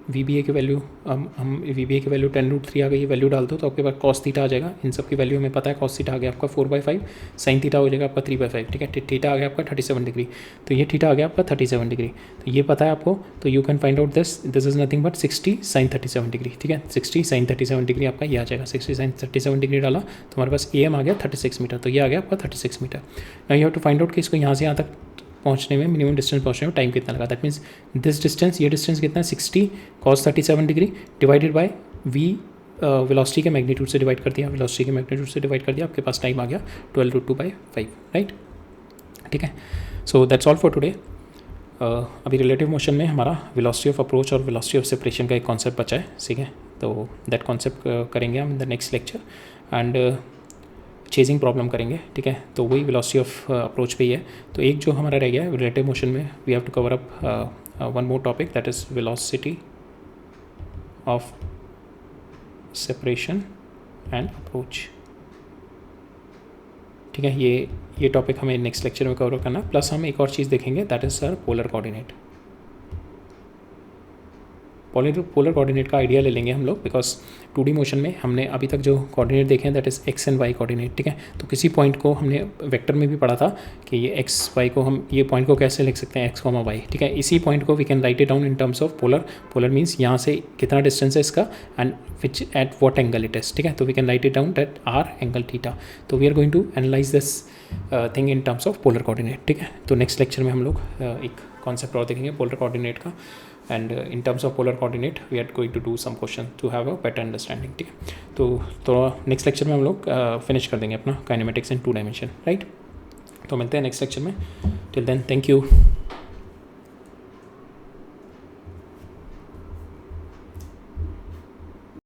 वी बी ए की वैल्यू हम वी बी ए की वैल्यू 10 रूट 3 आ गई, ये वैल्यू डाल दो तो आपके पास कॉस थीटा आ जाएगा। इन सब की वैल्यू हमें पता है, कॉस थीटा आ गया आपका 4/5, साइन थीटा हो जाएगा आपका 3/5, ठीक है। थीटा आ गया आपका 37 डिग्री, तो ये थीटा आ गया आपका 37 डिग्री, तो ये पता है आपको। तो you can find out this is nothing but 60 sine 37 degree, ठीक है। 60 साइन 37 डिग्री आपका ये आ जाएगा। 60 साइन 37 डिग्री डाला तो हमारे पास ए एम आ गया 36 मीटर, तो ये आ गया आपका 36 metre. Now you have to find out कि इसको यहाँ से यहाँ तक पहुंचने में, मिनिमम डिस्टेंस पहुंचने में टाइम कितना लगा। दैट मीन्स दिस डिस्टेंस, ये डिस्टेंस कितना है 60 cos 37 degree divided by V velocity के मैग्नीट्यूड से डिवाइड कर दिया, वेलोसिटी के मैग्नीट्यूड से डिवाइड कर दिया, आपके पास टाइम आ गया 12√2/5, राइट। ठीक है, so that's all for today. अभी रिलेटिव मोशन में हमारा वेलोसिटी ऑफ अप्रोच और वेलोसिटी ऑफ सेपरेशन का एक कॉन्सेप्ट बचा है, ठीक है। तो दैट कॉन्सेप्ट करेंगे हम in the next lecture and chasing problem करेंगे, ठीक है। तो वही वेलोसिटी ऑफ अप्रोच पे ही है। तो एक जो हमारा रह गया है रिलेटिव मोशन में, we have to cover up one more topic, that is velocity of separation and approach, ठीक है। ये टॉपिक हमें नेक्स्ट लेक्चर में कवर करना, प्लस हम एक और चीज़ देखेंगे, that is sir polar coordinate. Polar coordinate का आइडिया ले लेंगे हम लोग, बिकॉज 2D मोशन में हमने अभी तक जो कोऑर्डिनेट देखे हैं that is X and Y coordinate, ठीक है। तो किसी पॉइंट को हमने वेक्टर में भी पढ़ा था कि ये एक्स वाई को हम ये पॉइंट को कैसे लिख सकते हैं, एक्स कॉमा वाई, ठीक है। इसी पॉइंट को we can write it down in terms of polar. Polar means यहाँ से कितना डिस्टेंस है इसका and which at what angle it is, ठीक है। तो we can write it down that R angle theta. तो we are going to analyze this thing in terms of polar coordinate, ठीक है। तो नेक्स्ट लेक्चर में हम लोग एक कॉन्सेप्ट और देखेंगे पोलर कोऑर्डिनेट का, and in terms of polar coordinate we are going to do some question to have a better understanding, ठीक है। तो नेक्स्ट लेक्चर में हम लोग फिनिश कर देंगे अपना काइनेमेटिक्स इन 2 डायमेंशन, राइट। तो मिलते हैं नेक्स्ट लेक्चर में, टिल देन थैंक यू।